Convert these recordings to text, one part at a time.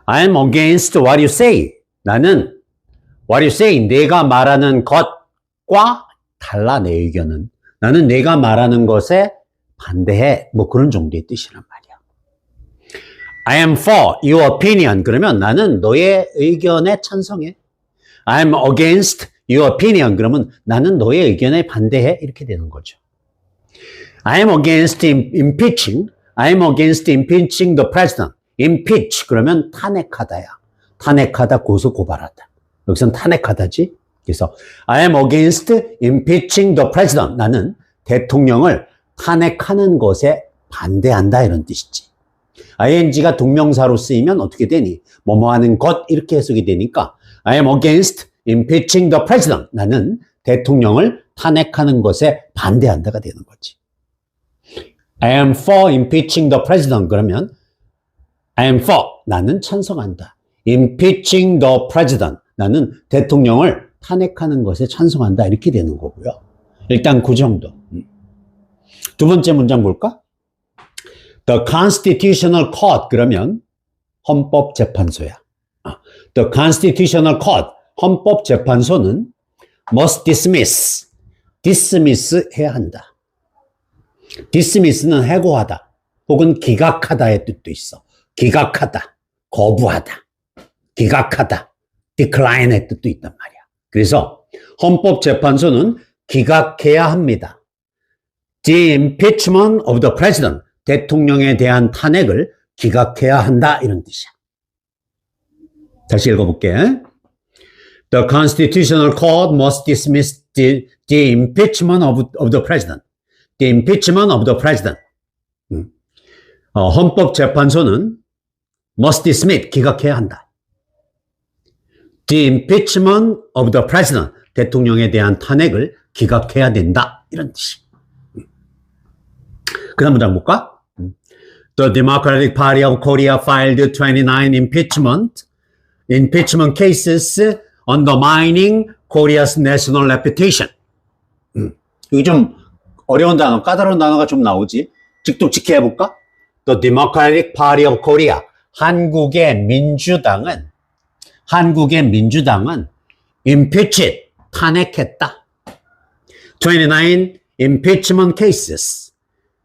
I'm against what you say. 나는 what you say, 내가 말하는 것과 달라, 내 의견은. 나는 내가 말하는 것에 반대해. 뭐 그런 정도의 뜻이란 말이야. I am for your opinion. 그러면 나는 너의 의견에 찬성해. I'm against your opinion. 그러면 나는 너의 의견에 반대해. 이렇게 되는 거죠. I'm against impeaching. I'm against impeaching the president. impeach 그러면 탄핵하다야. 탄핵하다, 고소, 고발하다. 여기선 탄핵하다지. 그래서 I am against impeaching the president. 나는 대통령을 탄핵하는 것에 반대한다 이런 뜻이지. ing가 동명사로 쓰이면 어떻게 되니? 뭐뭐 하는 것 이렇게 해석이 되니까 I am against impeaching the president. 나는 대통령을 탄핵하는 것에 반대한다가 되는 거지. I am for impeaching the president. 그러면 I am for, 나는 찬성한다. impeaching the president. 나는 대통령을 탄핵하는 것에 찬성한다. 이렇게 되는 거고요. 일단 그 정도. 두 번째 문장 볼까? The Constitutional Court. 그러면 헌법재판소야. The Constitutional Court. 헌법재판소는 must dismiss. dismiss 해야 한다. dismiss는 해고하다. 혹은 기각하다의 뜻도 있어. 기각하다. 거부하다. 기각하다. decline의 뜻도 있단 말이야. 그래서 헌법재판소는 기각해야 합니다. The impeachment of the president. 대통령에 대한 탄핵을 기각해야 한다. 이런 뜻이야. 다시 읽어볼게. The Constitutional Court must dismiss the impeachment of the president. The impeachment of the president. 헌법재판소는 must dismiss, 기각해야 한다. The impeachment of the president. 대통령에 대한 탄핵을 기각해야 된다. 이런 뜻이. 그 다음 문장 볼까? The Democratic Party of Korea filed 29 impeachment cases undermining Korea's national reputation. 이거 좀 어려운 단어, 까다로운 단어가 좀 나오지. 직독직해 해볼까? The Democratic Party of Korea. 한국의 민주당은 impeached, 탄핵했다. 29 impeachment cases.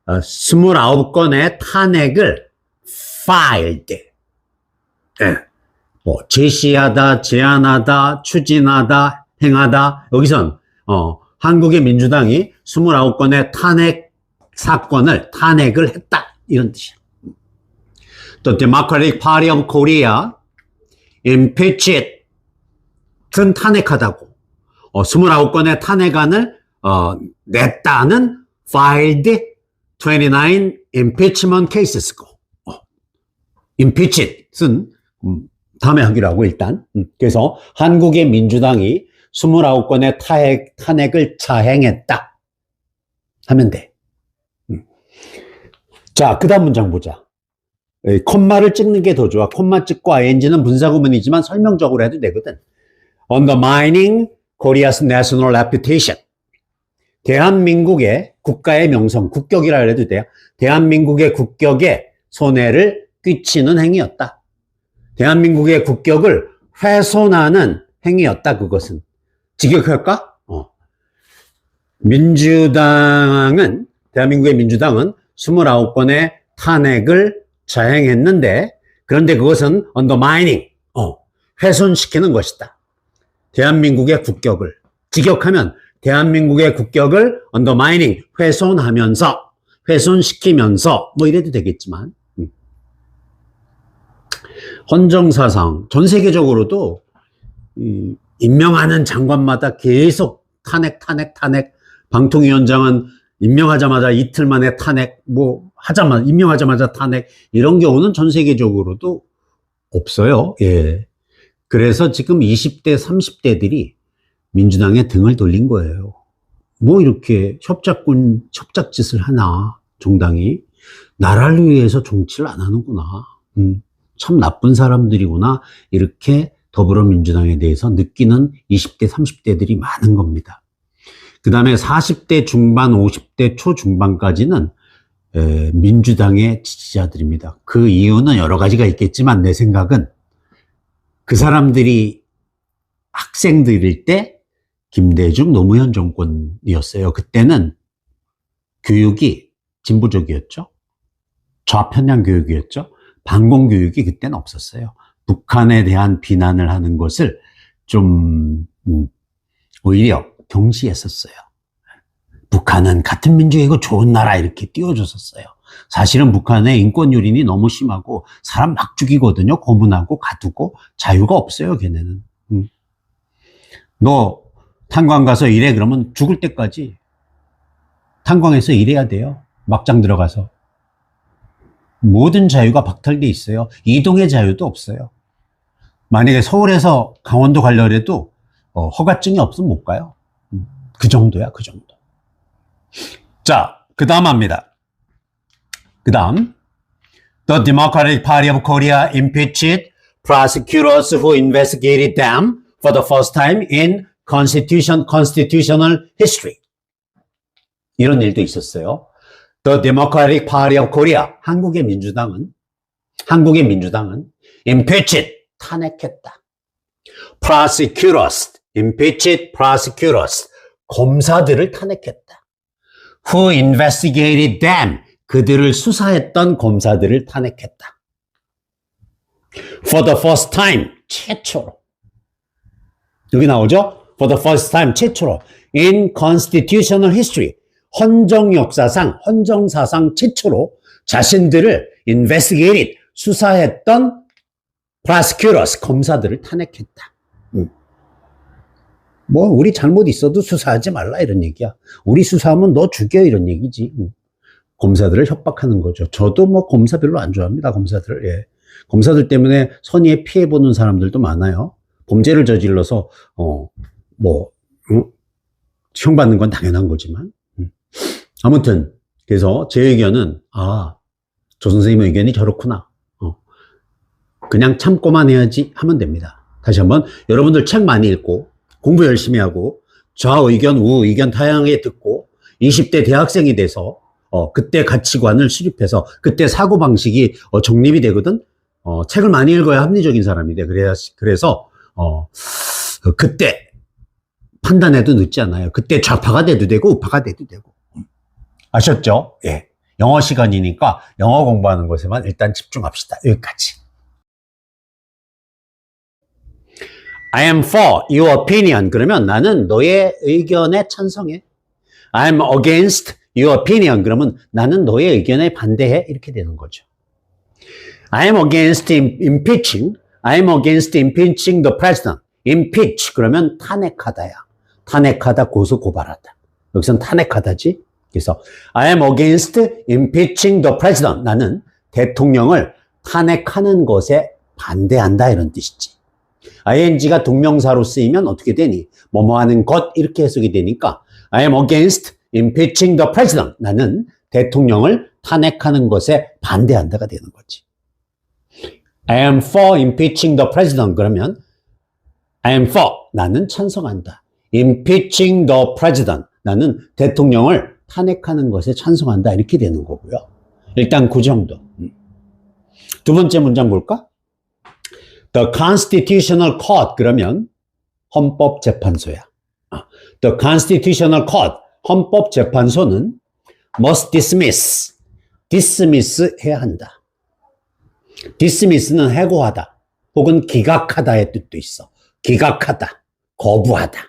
29건의 탄핵을 filed. 뭐 제시하다, 제안하다, 추진하다, 행하다. 여기선 한국의 민주당이 29건의 탄핵을 했다. 이런 뜻이야. The Democratic Party of Korea impeached 은 탄핵하다고. 29건의 탄핵안을 냈다는 filed 29 impeachment cases고. impeached은 다음에 하기로 하고 일단. 그래서 한국의 민주당이 29건의 탄핵을 자행했다 하면 돼. 자, 그 다음 문장 보자. 콤마를 찍는 게 더 좋아. 콤마 찍고 ing는 분사구문이지만 설명적으로 해도 되거든. Undermining Korea's national reputation. 대한민국의 국가의 명성, 국격이라 해도 돼요. 대한민국의 국격에 손해를 끼치는 행위였다. 대한민국의 국격을 훼손하는 행위였다. 그것은. 직역할까? 대한민국의 민주당은 29건의 탄핵을 자행했는데, 그런데 그것은 undermining, 훼손시키는 것이다. 대한민국의 국격을. 직역하면 대한민국의 국격을 undermining, 훼손시키면서, 뭐 이래도 되겠지만, 헌정사상, 전 세계적으로도, 임명하는 장관마다 계속 탄핵, 방통위원장은 임명하자마자 이틀 만에 탄핵, 임명하자마자 탄핵, 이런 경우는 전 세계적으로도 없어요. 예. 그래서 지금 20대, 30대들이 민주당에 등을 돌린 거예요. 뭐 이렇게 협작짓을 하나, 정당이. 나라를 위해서 정치를 안 하는구나. 참 나쁜 사람들이구나. 이렇게 더불어민주당에 대해서 느끼는 20대, 30대들이 많은 겁니다. 그 다음에 40대 중반, 50대 초중반까지는 민주당의 지지자들입니다. 그 이유는 여러 가지가 있겠지만 내 생각은 그 사람들이 학생들일 때 김대중 노무현 정권이었어요. 그때는 교육이 진보적이었죠. 좌편향 교육이었죠. 반공 교육이 그때는 없었어요. 북한에 대한 비난을 하는 것을 좀 오히려 경시했었어요. 북한은 같은 민족이고 좋은 나라 이렇게 띄워줬었어요. 사실은 북한의 인권 유린이 너무 심하고 사람 막 죽이거든요. 고문하고 가두고 자유가 없어요. 걔네는. 너 탄광 가서 일해 그러면 죽을 때까지 탄광에서 일해야 돼요. 막장 들어가서. 모든 자유가 박탈돼 있어요. 이동의 자유도 없어요. 만약에 서울에서 강원도 가려고 해도 허가증이 없으면 못 가요. 그 정도야, 그 정도. 자, 그 다음 합니다. 그 다음. The Democratic Party of Korea impeached prosecutors who investigated them for the first time in constitutional history. 이런 일도 있었어요. The Democratic Party of Korea, 한국의 민주당은 impeached, 탄핵했다. prosecutors, impeached prosecutors, 검사들을 탄핵했다. Who investigated them, 그들을 수사했던 검사들을 탄핵했다. For the first time, 최초로. 여기 나오죠? For the first time, 최초로. In constitutional history, 헌정 역사상, 헌정사상 최초로 자신들을 investigated, 수사했던 prosecutors, 검사들을 탄핵했다. 뭐 우리 잘못 있어도 수사하지 말라 이런 얘기야. 우리 수사하면 너 죽여 이런 얘기지. 검사들을 협박하는 거죠. 저도 뭐 검사 별로 안 좋아합니다. 검사들. 예. 검사들 때문에 선의에 피해 보는 사람들도 많아요. 범죄를 저질러서 형 받는 건 당연한 거지만. 아무튼 그래서 제 의견은 조 선생님 의견이 저렇구나. 그냥 참고만 해야지 하면 됩니다. 다시 한번 여러분들 책 많이 읽고 공부 열심히 하고 좌의견 우의견 다양하게 듣고 20대 대학생이 돼서 그때 가치관을 수립해서 그때 사고방식이 정립이 되거든. 책을 많이 읽어야 합리적인 사람이 돼. 그래서 그때 판단해도 늦지 않아요. 그때 좌파가 돼도 되고 우파가 돼도 되고. 아셨죠? 예. 영어 시간이니까 영어 공부하는 것에만 일단 집중합시다. 여기까지. I am for your opinion. 그러면 나는 너의 의견에 찬성해. I'm against your opinion. 그러면 나는 너의 의견에 반대해. 이렇게 되는 거죠. I'm against impeaching. I'm against impeaching the president. impeach. 그러면 탄핵하다야. 탄핵하다, 고소, 고발하다. 여기선 탄핵하다지. 그래서 I am against impeaching the president. 나는 대통령을 탄핵하는 것에 반대한다. 이런 뜻이지. ing가 동명사로 쓰이면 어떻게 되니? 뭐뭐 하는 것 이렇게 해석이 되니까 I am against impeaching the president. 나는 대통령을 탄핵하는 것에 반대한다가 되는 거지. I am for impeaching the president. 그러면 I am for. 나는 찬성한다. impeaching the president. 나는 대통령을 탄핵하는 것에 찬성한다. 이렇게 되는 거고요. 일단 그 정도. 두 번째 문장 볼까? The Constitutional Court. 그러면 헌법재판소야. The Constitutional Court. 헌법재판소는 must dismiss. dismiss 해야 한다. dismiss는 해고하다. 혹은 기각하다의 뜻도 있어. 기각하다. 거부하다.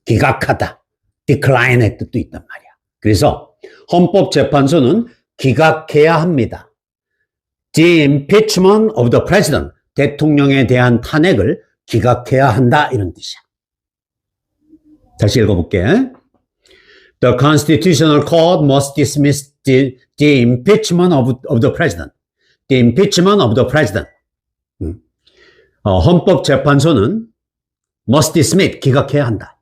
기각하다. decline의 뜻도 있단 말이야. 그래서 헌법재판소는 기각해야 합니다. The impeachment of the president. 대통령에 대한 탄핵을 기각해야 한다. 이런 뜻이야. 다시 읽어볼게. The Constitutional Court must dismiss the impeachment of the president. The impeachment of the president. 헌법재판소는 must dismiss, 기각해야 한다.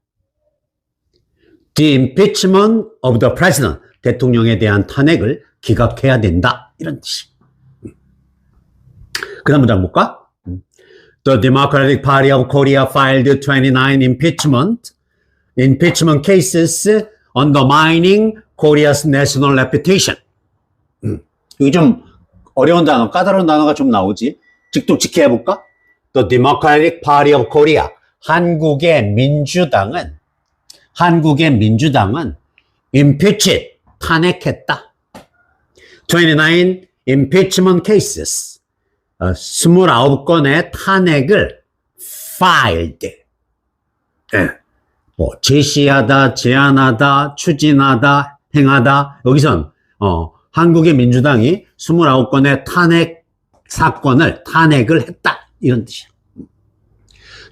The impeachment of the president. 대통령에 대한 탄핵을 기각해야 된다. 이런 뜻이. 그 다음 문장 볼까? The Democratic Party of Korea filed 29 impeachment cases undermining Korea's national reputation. 여기 좀 어려운 단어, 까다로운 단어가 좀 나오지. 직독직해 해볼까? The Democratic Party of Korea. 한국의 민주당은 impeached, 탄핵했다. 29 impeachment cases. 29건의 탄핵을 filed. 제시하다, 제안하다, 추진하다, 행하다. 여기선 한국의 민주당이 29건의 탄핵을 했다. 이런 뜻이야.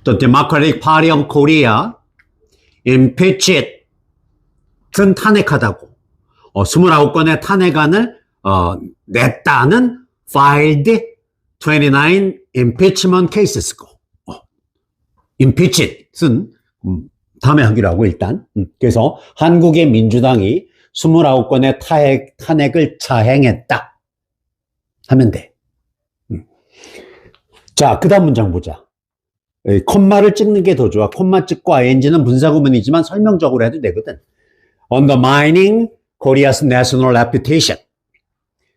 The Democratic Party of Korea impeached 은 탄핵하다고 29건의 탄핵안을 냈다는 filed 29 impeachment cases고 impeached은 다음에 하기로 하고 일단 그래서 한국의 민주당이 29건의 탄핵을 자행했다 하면 돼. 자, 그 다음 문장 보자. 콤마를 찍는 게 더 좋아. 콤마 찍고 ing는 분사구문이지만 설명적으로 해도 되거든. Undermining Korea's national reputation.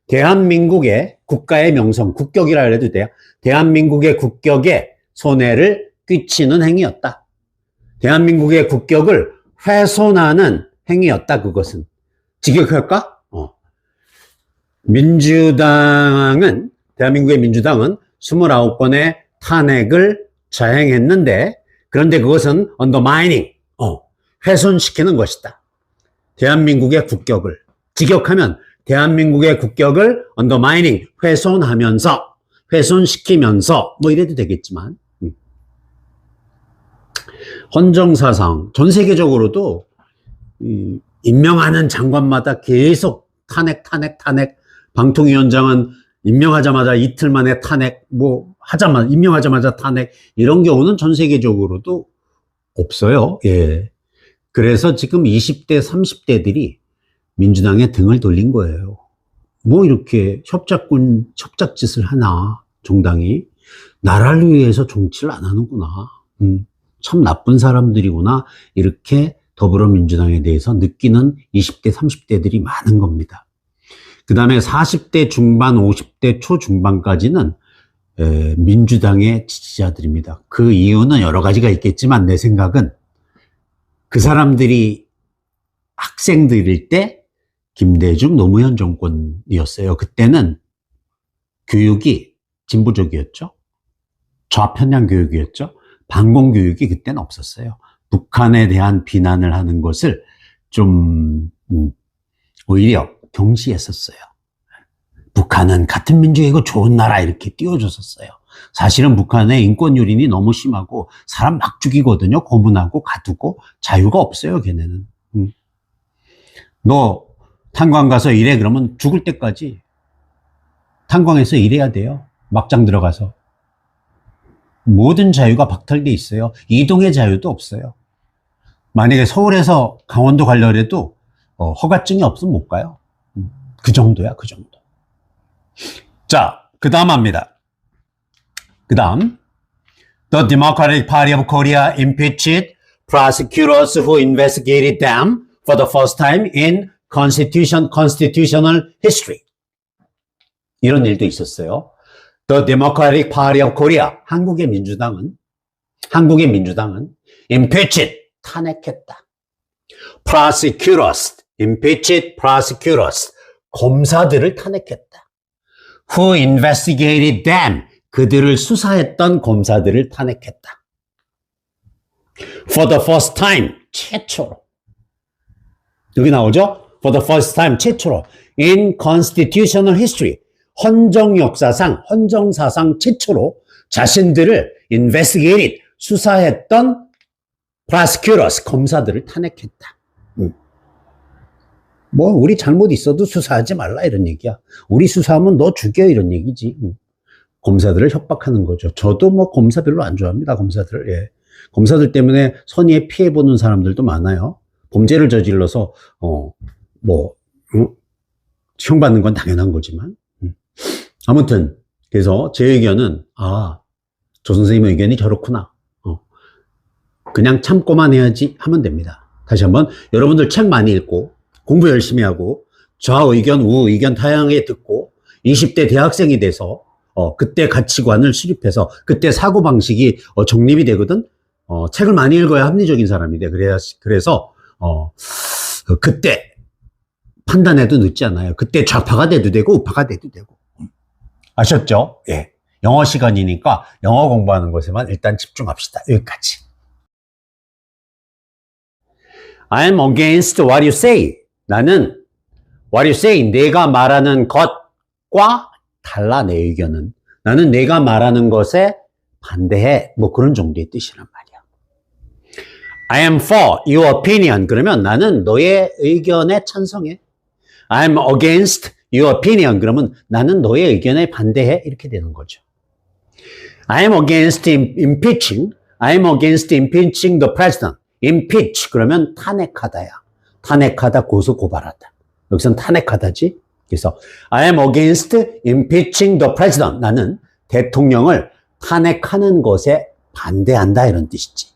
대한민국의 국가의 명성, 국격이라 해도 돼요. 대한민국의 국격에 손해를 끼치는 행위였다. 대한민국의 국격을 훼손하는 행위였다. 그것은. 직역할까? 대한민국의 민주당은 29건의 탄핵을 자행했는데, 그런데 그것은 undermining, 훼손시키는 것이다. 대한민국의 국격을. 직역하면 대한민국의 국격을 undermining, 훼손시키면서, 뭐 이래도 되겠지만, 헌정사상, 전 세계적으로도, 임명하는 장관마다 계속 탄핵, 방통위원장은 임명하자마자 이틀 만에 탄핵, 임명하자마자 탄핵, 이런 경우는 전 세계적으로도 없어요. 예. 그래서 지금 20대, 30대들이 민주당에 등을 돌린 거예요. 뭐 이렇게 협작짓을 하나, 정당이. 나라를 위해서 정치를 안 하는구나. 참 나쁜 사람들이구나. 이렇게 더불어민주당에 대해서 느끼는 20대, 30대들이 많은 겁니다. 그 다음에 40대 중반, 50대 초중반까지는 민주당의 지지자들입니다. 그 이유는 여러 가지가 있겠지만 내 생각은 그 사람들이 학생들일 때 김대중, 노무현 정권이었어요. 그때는 교육이 진보적이었죠. 좌편향 교육이었죠. 반공 교육이 그때는 없었어요. 북한에 대한 비난을 하는 것을 좀 오히려 경시했었어요. 북한은 같은 민족이고 좋은 나라 이렇게 띄워줬었어요. 사실은 북한의 인권 유린이 너무 심하고 사람 막 죽이거든요. 고문하고 가두고 자유가 없어요. 걔네는. 너 탄광 가서 일해 그러면 죽을 때까지 탄광에서 일해야 돼요. 막장 들어가서. 모든 자유가 박탈돼 있어요. 이동의 자유도 없어요. 만약에 서울에서 강원도 가려고 해도 허가증이 없으면 못 가요. 그 정도야, 그 정도. 자, 그 다음 합니다. 그 다음. The Democratic Party of Korea impeached prosecutors who investigated them for the first time in constitutional history. 이런 일도 있었어요. The Democratic Party of Korea. 한국의 민주당은 impeached, 탄핵했다. prosecutors, impeached prosecutors. 검사들을 탄핵했다. Who investigated them. 그들을 수사했던 검사들을 탄핵했다. For the first time. 최초로. 여기 나오죠? For the first time. 최초로. In constitutional history. 헌정사상 최초로 자신들을 investigated. 수사했던 prosecutors. 검사들을 탄핵했다. 뭐 우리 잘못 있어도 수사하지 말라 이런 얘기야. 우리 수사하면 너 죽여 이런 얘기지. 검사들을 협박하는 거죠. 저도 뭐 검사 별로 안 좋아합니다. 검사들. 예. 검사들 때문에 선의에 피해 보는 사람들도 많아요. 범죄를 저질러서 형 받는 건 당연한 거지만. 아무튼 그래서 제 의견은 조 선생님 의견이 저렇구나. 그냥 참고만 해야지 하면 됩니다. 다시 한번 여러분들 책 많이 읽고 공부 열심히 하고 좌의견, 우의견 다양하게 듣고 20대 대학생이 돼서 그때 가치관을 수립해서 그때 사고방식이 정립이 되거든. 책을 많이 읽어야 합리적인 사람이 돼. 그래서 그때 판단해도 늦지 않아요. 그때 좌파가 돼도 되고 우파가 돼도 되고. 아셨죠? 예. 영어 시간이니까 영어 공부하는 것에만 일단 집중합시다. 여기까지. I'm against what you say. 나는 what you say, 내가 말하는 것과 달라, 내 의견은. 나는 내가 말하는 것에 반대해. 뭐 그런 정도의 뜻이란 말이야. I am for your opinion. 그러면 나는 너의 의견에 찬성해. I'm against your opinion. 그러면 나는 너의 의견에 반대해. 이렇게 되는 거죠. I am against impeaching. I am against impeaching the president. impeach 그러면 탄핵하다야. 탄핵하다, 고소, 고발하다. 여기서는 탄핵하다지. 그래서 I am against impeaching the president. 나는 대통령을 탄핵하는 것에 반대한다, 이런 뜻이지.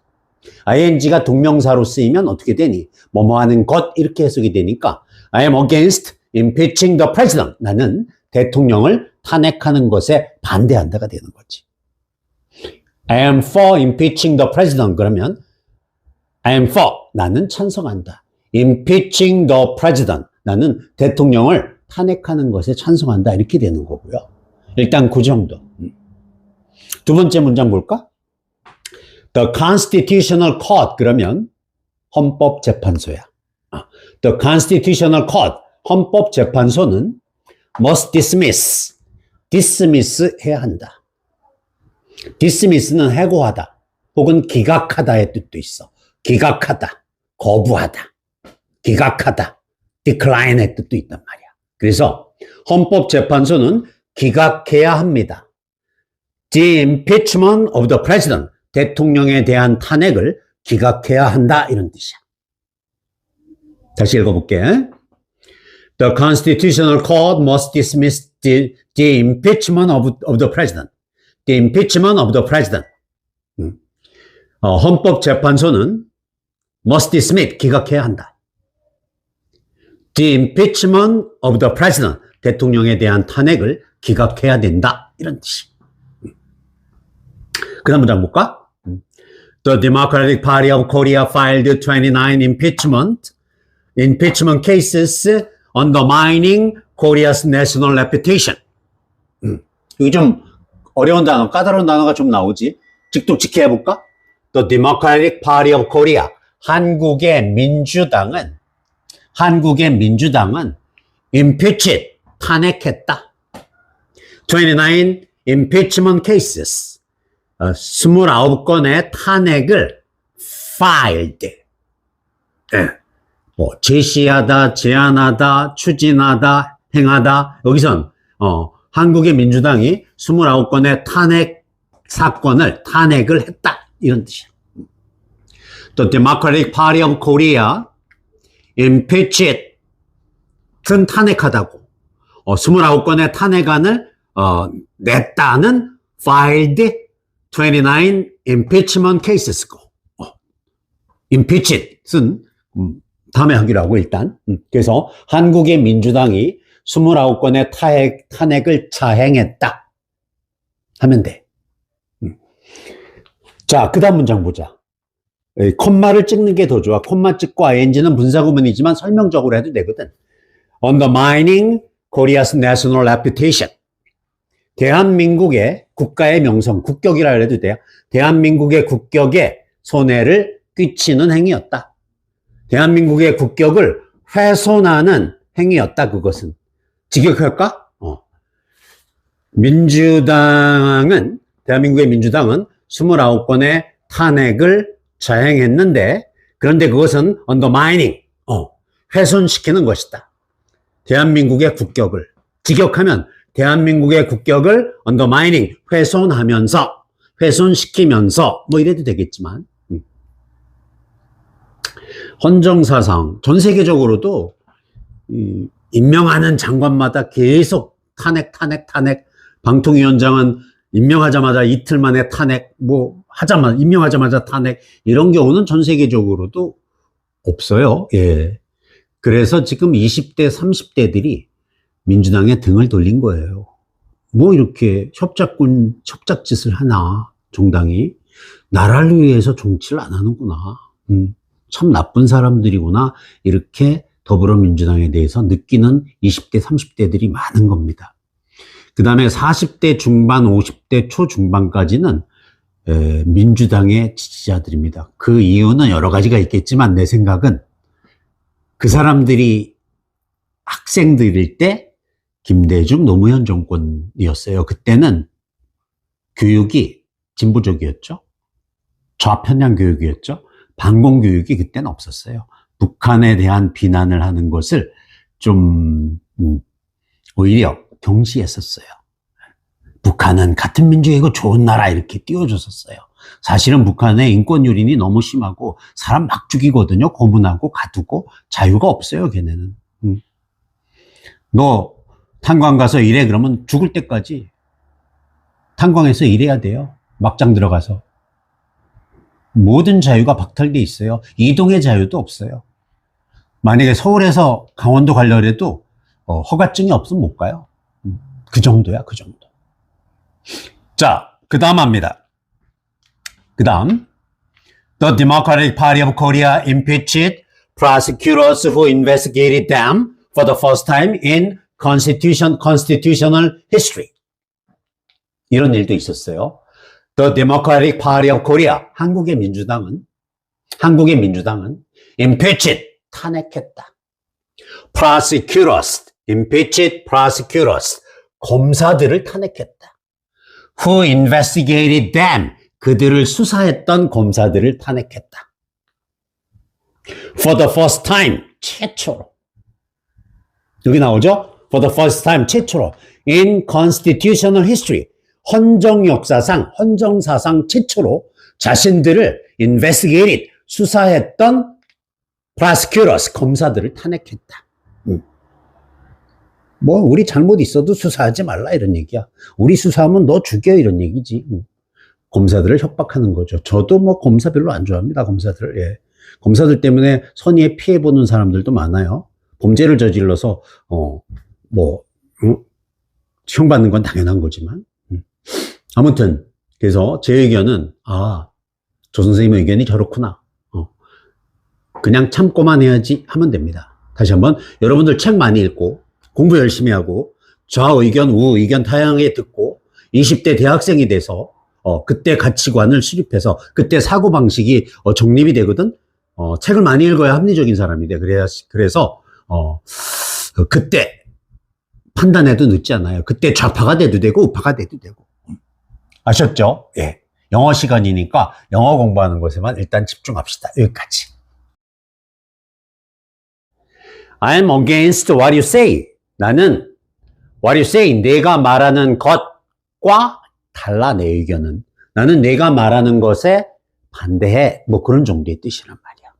ing가 동명사로 쓰이면 어떻게 되니? 뭐뭐 하는 것, 이렇게 해석이 되니까 I am against impeaching the president. 나는 대통령을 탄핵하는 것에 반대한다가 되는 거지. I am for impeaching the president. 그러면 I am for, 나는 찬성한다. impeaching the president. 나는 대통령을 탄핵하는 것에 찬성한다. 이렇게 되는 거고요. 일단 그 정도. 두 번째 문장 볼까? The Constitutional Court. 그러면 헌법재판소야. The Constitutional Court. 헌법재판소는 must dismiss. dismiss 해야 한다. dismiss는 해고하다. 혹은 기각하다의 뜻도 있어. 기각하다. 거부하다. 기각하다. decline의 뜻도 있단 말이야. 그래서 헌법재판소는 기각해야 합니다. The impeachment of the president. 대통령에 대한 탄핵을 기각해야 한다. 이런 뜻이야. 다시 읽어볼게. The Constitutional Court must dismiss the impeachment of the president. The impeachment of the president. 헌법재판소는 must dismiss, 기각해야 한다. The impeachment of the president. 대통령에 대한 탄핵을 기각해야 된다. 이런 뜻이. 그 다음 문장 볼까? The Democratic Party of Korea filed 29 impeachment cases undermining Korea's national reputation. 이게 좀 어려운 단어, 까다로운 단어가 좀 나오지. 직독직해 해볼까? The Democratic Party of Korea. 한국의 민주당은 impeached, 탄핵했다. 29 impeachment cases. 29건의 탄핵을 filed. 제시하다, 제안하다, 추진하다, 행하다. 여기선 한국의 민주당이 29건의 탄핵을 했다. 이런 뜻이야. The Democratic Party of Korea impeached 은 탄핵하다고. 29건의 탄핵안을 냈다는 filed 29 impeachment cases고. impeached은 다음에 하기로 하고 일단. 그래서 한국의 민주당이 29건의 탄핵을 자행했다 하면 돼. 자, 그 다음 문장 보자. 콤마를 찍는 게 더 좋아. 콤마 찍고 ing는 분사구문이지만 설명적으로 해도 되거든. Undermining Korea's national reputation. 대한민국의 국가의 명성, 국격이라 해도 돼요. 대한민국의 국격에 손해를 끼치는 행위였다. 대한민국의 국격을 훼손하는 행위였다. 그것은. 직역할까? 대한민국의 민주당은 29건의 탄핵을 자행했는데, 그런데 그것은 undermining, 훼손시키는 것이다. 대한민국의 국격을. 직역하면 대한민국의 국격을 undermining, 훼손시키면서, 뭐 이래도 되겠지만, 헌정사상, 전 세계적으로도, 임명하는 장관마다 계속 탄핵, 방통위원장은 임명하자마자 이틀 만에 탄핵, 임명하자마자 탄핵, 이런 경우는 전 세계적으로도 없어요. 예. 그래서 지금 20대, 30대들이 민주당에 등을 돌린 거예요. 뭐 이렇게 협작짓을 하나, 정당이. 나라를 위해서 정치를 안 하는구나. 참 나쁜 사람들이구나. 이렇게 더불어민주당에 대해서 느끼는 20대, 30대들이 많은 겁니다. 그 다음에 40대 중반, 50대 초중반까지는 민주당의 지지자들입니다. 그 이유는 여러 가지가 있겠지만 내 생각은 그 사람들이 학생들일 때 김대중, 노무현 정권이었어요. 그때는 교육이 진보적이었죠. 좌편향 교육이었죠. 반공 교육이 그때는 없었어요. 북한에 대한 비난을 하는 것을 좀 오히려 경시했었어요. 북한은 같은 민족이고 좋은 나라 이렇게 띄워줬었어요. 사실은 북한의 인권 유린이 너무 심하고 사람 막 죽이거든요. 고문하고 가두고 자유가 없어요. 걔네는. 너 탄광 가서 일해 그러면 죽을 때까지 탄광에서 일해야 돼요. 막장 들어가서. 모든 자유가 박탈돼 있어요. 이동의 자유도 없어요. 만약에 서울에서 강원도 가려고 해도 허가증이 없으면 못 가요. 그 정도야, 그 정도. 자, 그 다음 합니다. 그 다음. The Democratic Party of Korea impeached prosecutors who investigated them for the first time in constitutional history. 이런 일도 있었어요. The Democratic Party of Korea, 한국의 민주당은 impeached, 탄핵했다. prosecutors, impeached prosecutors, 검사들을 탄핵했다. Who investigated them, 그들을 수사했던 검사들을 탄핵했다. For the first time, 최초로. 여기 나오죠? For the first time, 최초로. In constitutional history, 헌정 역사상, 헌정사상 최초로 자신들을 investigated, 수사했던 prosecutors, 검사들을 탄핵했다. 뭐 우리 잘못 있어도 수사하지 말라 이런 얘기야. 우리 수사하면 너 죽여 이런 얘기지. 검사들을 협박하는 거죠. 저도 뭐 검사 별로 안 좋아합니다. 검사들. 예. 검사들 때문에 선의에 피해 보는 사람들도 많아요. 범죄를 저질러서 형 받는 건 당연한 거지만. 아무튼 그래서 제 의견은 조 선생님 의견이 저렇구나. 그냥 참고만 해야지 하면 됩니다. 다시 한번 여러분들 책 많이 읽고 공부 열심히 하고 좌의견, 우의견 다양하게 듣고 20대 대학생이 돼서 그때 가치관을 수립해서 그때 사고방식이 정립이 되거든. 책을 많이 읽어야 합리적인 사람이 돼. 그래서 그때 판단해도 늦지 않아요. 그때 좌파가 돼도 되고 우파가 돼도 되고. 아셨죠? 예. 영어 시간이니까 영어 공부하는 것에만 일단 집중합시다. 여기까지. I'm against what you say. 나는 what you say, 내가 말하는 것과 달라 내 의견은. 나는 내가 말하는 것에 반대해. 뭐 그런 정도의 뜻이란 말이야.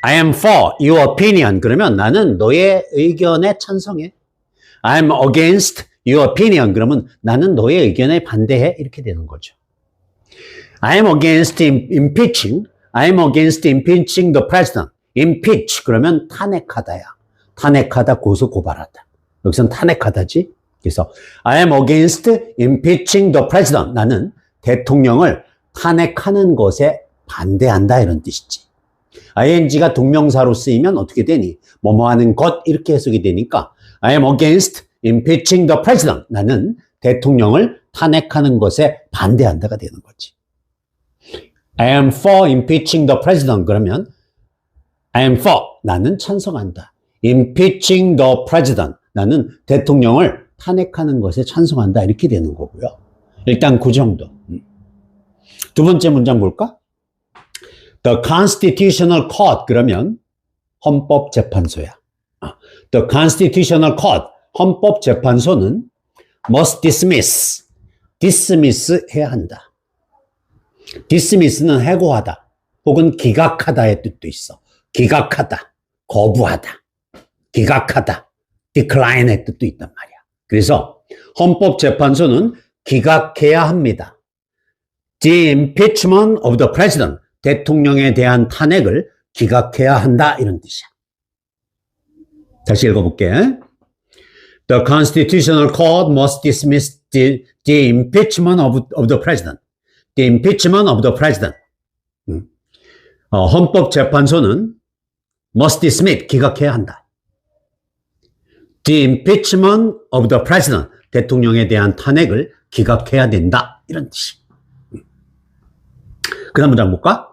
I am for your opinion. 그러면 나는 너의 의견에 찬성해. I'm against your opinion. 그러면 나는 너의 의견에 반대해. 이렇게 되는 거죠. I'm against impeaching. I'm against impeaching the president. impeach 그러면 탄핵하다야. 탄핵하다, 고소, 고발하다. 여기서는 탄핵하다지. 그래서 I am against impeaching the president. 나는 대통령을 탄핵하는 것에 반대한다 이런 뜻이지. ing가 동명사로 쓰이면 어떻게 되니? 뭐뭐 하는 것 이렇게 해석이 되니까 I am against impeaching the president. 나는 대통령을 탄핵하는 것에 반대한다가 되는 거지. I am for impeaching the president. 그러면 I am for, 나는 찬성한다. impeaching the president. 나는 대통령을 탄핵하는 것에 찬성한다. 이렇게 되는 거고요. 일단 그 정도. 두 번째 문장 볼까? The Constitutional Court. 그러면 헌법재판소야. The Constitutional Court. 헌법재판소는 must dismiss. dismiss 해야 한다. dismiss는 해고하다. 혹은 기각하다의 뜻도 있어. 기각하다. 거부하다. 기각하다. decline의 뜻도 있단 말이야. 그래서 헌법재판소는 기각해야 합니다. The impeachment of the president. 대통령에 대한 탄핵을 기각해야 한다. 이런 뜻이야. 다시 읽어볼게. The Constitutional Court must dismiss the impeachment of the president. The impeachment of the president. 헌법재판소는 must dismiss, 기각해야 한다. The impeachment of the president. 대통령에 대한 탄핵을 기각해야 된다. 이런 뜻이. 그 다음 문장 볼까?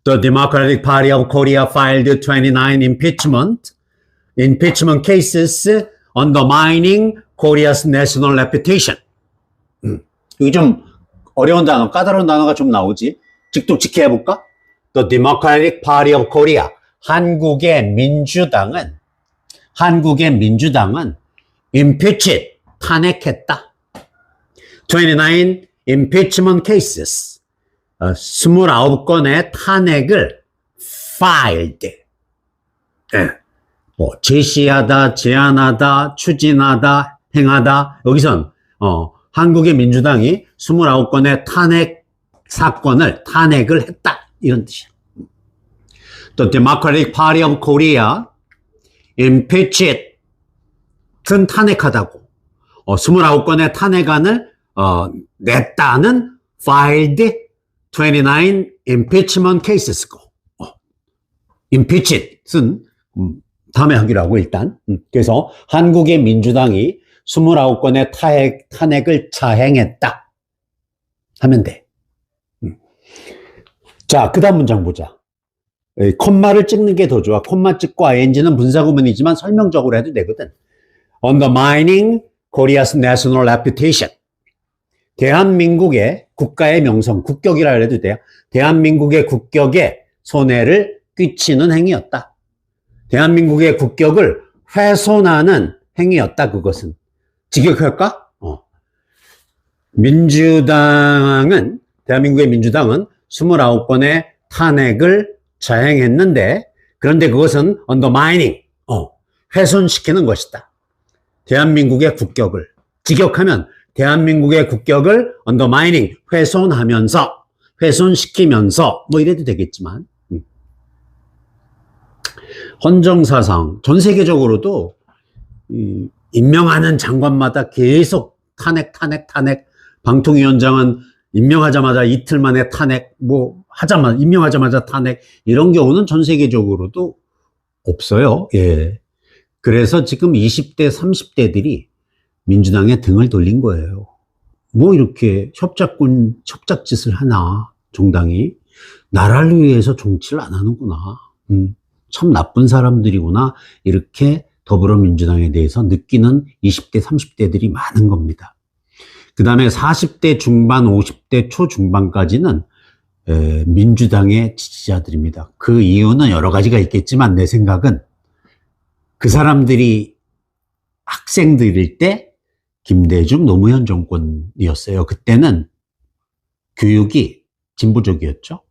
The Democratic Party of Korea filed 29 impeachment cases undermining Korea's national reputation. 이게 좀 어려운 단어, 까다로운 단어가 좀 나오지. 직독직해 해볼까? The Democratic Party of Korea. 한국의 민주당은 impeached, 탄핵했다. 29 impeachment cases. 29건의 탄핵을 filed. 제시하다, 제안하다, 추진하다, 행하다. 여기선 한국의 민주당이 29건의 탄핵 사건을 탄핵을 했다. 이런 뜻이야. The Democratic Party of Korea impeached 은 탄핵하다고 29건의 탄핵안을 냈다는 filed 29 impeachment cases고 impeached은 다음에 하기로 하고 일단 그래서 한국의 민주당이 29건의 탄핵을 자행했다 하면 돼. 자, 그 다음 문장 보자. 콤마를 찍는 게 더 좋아. 콤마 찍고 ing는 분사구문이지만 설명적으로 해도 되거든. Undermining Korea's national reputation. 대한민국의 국가의 명성, 국격이라 해도 돼요. 대한민국의 국격에 손해를 끼치는 행위였다. 대한민국의 국격을 훼손하는 행위였다. 그것은. 직역할까? 대한민국의 민주당은 29건의 탄핵을 자행했는데, 그런데 그것은 undermining, 훼손시키는 것이다. 대한민국의 국격을. 직역하면 대한민국의 국격을 undermining, 훼손시키면서, 뭐 이래도 되겠지만, 헌정사상, 전 세계적으로도, 임명하는 장관마다 계속 탄핵, 방통위원장은 임명하자마자 이틀 만에 탄핵, 임명하자마자 탄핵, 이런 경우는 전 세계적으로도 없어요. 예. 그래서 지금 20대, 30대들이 민주당에 등을 돌린 거예요. 뭐 이렇게 협작짓을 하나, 정당이. 나라를 위해서 정치를 안 하는구나. 참 나쁜 사람들이구나. 이렇게 더불어민주당에 대해서 느끼는 20대, 30대들이 많은 겁니다. 그 다음에 40대 중반, 50대 초중반까지는 민주당의 지지자들입니다. 그 이유는 여러 가지가 있겠지만 내 생각은 그 사람들이 학생들일 때 김대중, 노무현 정권이었어요. 그때는 교육이 진보적이었죠.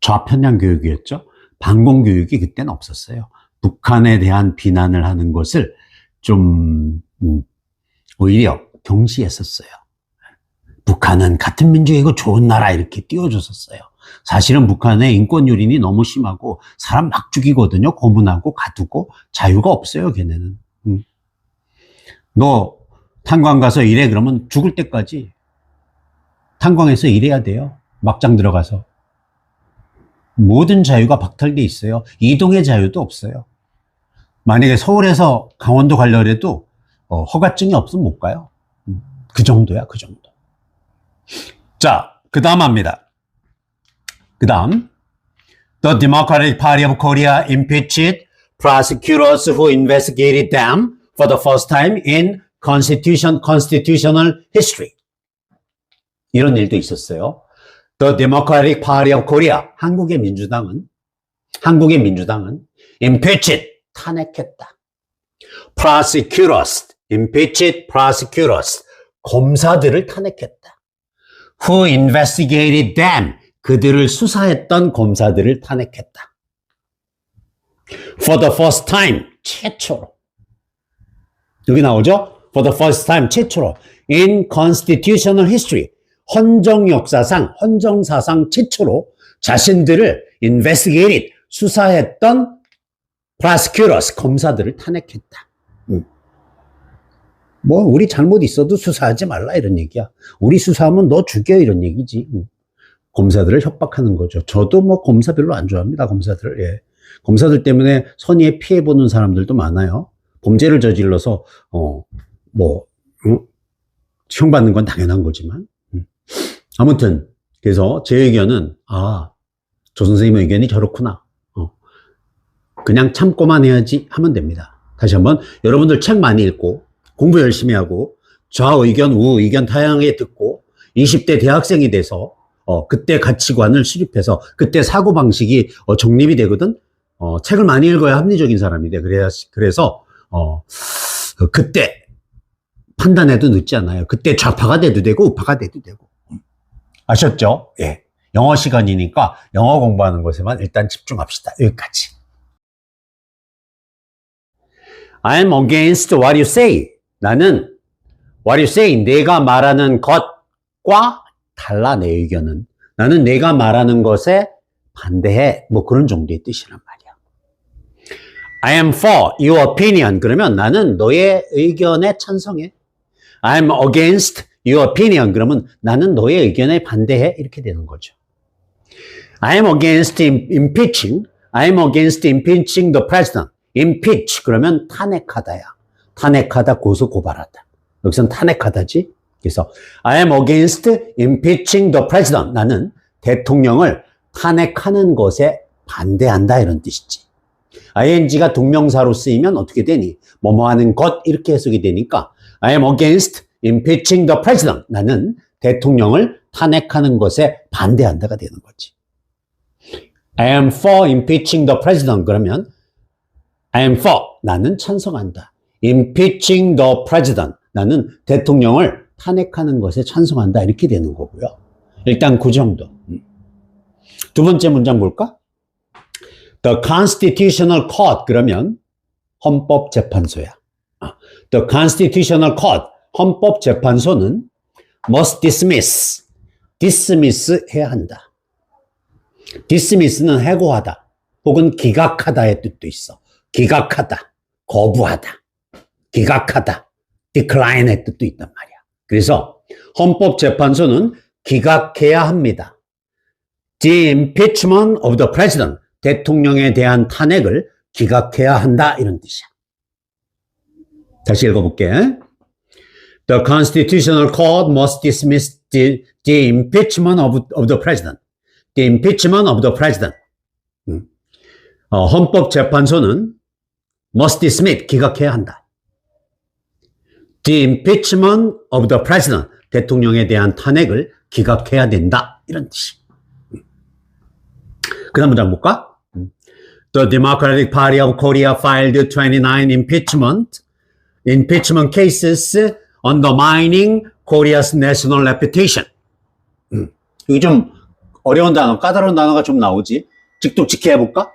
좌편향 교육이었죠. 반공 교육이 그때는 없었어요. 북한에 대한 비난을 하는 것을 좀 오히려 경시했었어요. 북한은 같은 민족이고 좋은 나라 이렇게 띄워줬었어요. 사실은 북한의 인권 유린이 너무 심하고 사람 막 죽이거든요. 고문하고 가두고 자유가 없어요. 걔네는. 너 탄광 가서 일해 그러면 죽을 때까지 탄광에서 일해야 돼요. 막장 들어가서. 모든 자유가 박탈돼 있어요. 이동의 자유도 없어요. 만약에 서울에서 강원도 가려고 해도 허가증이 없으면 못 가요. 그 정도야, 그 정도. 자, 그 다음 합니다. 그 다음. The Democratic Party of Korea impeached prosecutors who investigated them for the first time in constitutional history. 이런 일도 있었어요. The Democratic Party of Korea. 한국의 민주당은 impeached, 탄핵했다. prosecutors, impeached prosecutors. 검사들을 탄핵했다. Who investigated them. 그들을 수사했던 검사들을 탄핵했다. For the first time. 최초로. 여기 나오죠? For the first time. 최초로. In constitutional history. 헌정사상 최초로 자신들을 investigated. 수사했던 prosecutors. 검사들을 탄핵했다. 뭐 우리 잘못 있어도 수사하지 말라 이런 얘기야. 우리 수사하면 너 죽여 이런 얘기지. 검사들을 협박하는 거죠. 저도 뭐 검사 별로 안 좋아합니다. 검사들. 예. 검사들 때문에 선의에 피해 보는 사람들도 많아요. 범죄를 저질러서 형 받는 건 당연한 거지만. 아무튼 그래서 제 의견은 조 선생님 의견이 저렇구나. 그냥 참고만 해야지 하면 됩니다. 다시 한번 여러분들 책 많이 읽고 공부 열심히 하고 좌의견 우의견 다양하게 듣고 20대 대학생이 돼서 그때 가치관을 수립해서 그때 사고방식이 정립이 되거든. 책을 많이 읽어야 합리적인 사람이 돼. 그래서 그때 판단해도 늦지 않아요. 그때 좌파가 돼도 되고 우파가 돼도 되고. 아셨죠? 예. 영어 시간이니까 영어 공부하는 것에만 일단 집중합시다. 여기까지. I'm against what you say. 나는 what you say, 내가 말하는 것과 달라 내 의견은. 나는 내가 말하는 것에 반대해. 뭐 그런 정도의 뜻이란 말이야. I am for your opinion. 그러면 나는 너의 의견에 찬성해. I'm against your opinion. 그러면 나는 너의 의견에 반대해. 이렇게 되는 거죠. I am against impeaching. I am against impeaching the president. impeach 그러면 탄핵하다야. 탄핵하다, 고소, 고발하다. 여기서는 탄핵하다지. 그래서 I am against impeaching the president. 나는 대통령을 탄핵하는 것에 반대한다 이런 뜻이지. ing가 동명사로 쓰이면 어떻게 되니? 뭐뭐 하는 것 이렇게 해석이 되니까 I am against impeaching the president. 나는 대통령을 탄핵하는 것에 반대한다가 되는 거지. I am for impeaching the president. 그러면 I am for. 나는 찬성한다. impeaching the president. 나는 대통령을 탄핵하는 것에 찬성한다. 이렇게 되는 거고요. 일단 그 정도. 두 번째 문장 볼까? The Constitutional Court. 그러면 헌법재판소야. The Constitutional Court. 헌법재판소는 must dismiss. dismiss 해야 한다. dismiss는 해고하다. 혹은 기각하다의 뜻도 있어. 기각하다, 거부하다, 기각하다, decline의 뜻도 있단 말이야. 그래서 헌법재판소는 기각해야 합니다. The impeachment of the president, 대통령에 대한 탄핵을 기각해야 한다 이런 뜻이야. 다시 읽어볼게. The Constitutional Court must dismiss the impeachment of the president. The impeachment of the president. 헌법재판소는 must dismiss, 기각해야 한다. The impeachment of the president, 대통령에 대한 탄핵을 기각해야 된다. 이런 뜻이. 그 다음 문장 볼까? The Democratic Party of Korea filed 29 impeachment cases undermining Korea's national reputation. 이게 좀 어려운 단어, 까다로운 단어가 좀 나오지. 직독직해 해볼까?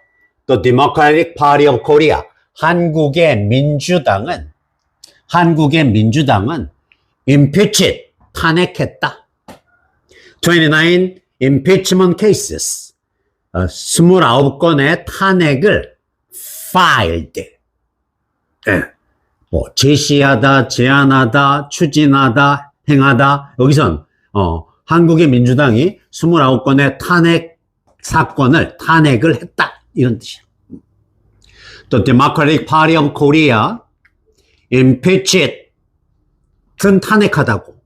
The Democratic Party of Korea. 한국의 민주당은 impeached, 탄핵했다. 29 impeachment cases. 29건의 탄핵을 filed. 제시하다, 제안하다, 추진하다, 행하다. 여기선 한국의 민주당이 29건의 탄핵을 했다. 이런 뜻이야. The Democratic Party of Korea impeached 은 탄핵하다고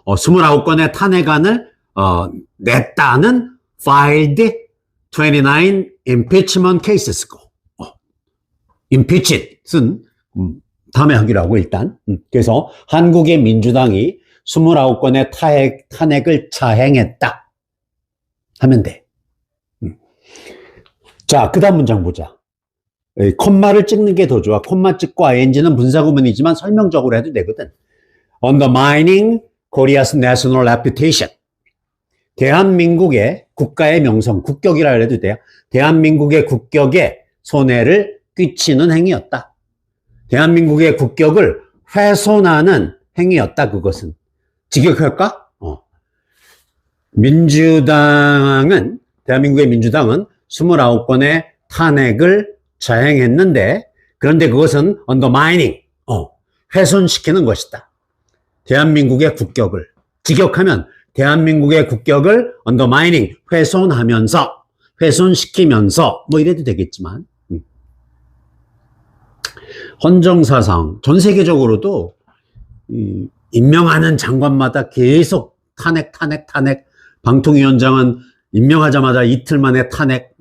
29건의 탄핵안을 냈다는 filed 29 impeachment cases고 impeached은 다음에 하기로 하고 일단 그래서 한국의 민주당이 29건의 탄핵을 자행했다 하면 돼. 자, 그 다음 문장 보자. 콤마를 찍는 게 더 좋아. 콤마 찍고 ing는 분사구문이지만 설명적으로 해도 되거든. Undermining Korea's national reputation. 대한민국의 국가의 명성, 국격이라 해도 돼요. 대한민국의 국격에 손해를 끼치는 행위였다. 대한민국의 국격을 훼손하는 행위였다. 그것은. 직역할까? 대한민국의 민주당은 29건의 탄핵을 자행했는데, 그런데 그것은 undermining, 훼손시키는 것이다. 대한민국의 국격을, 직역하면 대한민국의 국격을 undermining, 훼손하면서, 훼손시키면서, 뭐 이래도 되겠지만, 헌정사상, 전 세계적으로도 임명하는 장관마다 계속 탄핵, 방통위원장은 임명하자마자 이틀 만에 탄핵,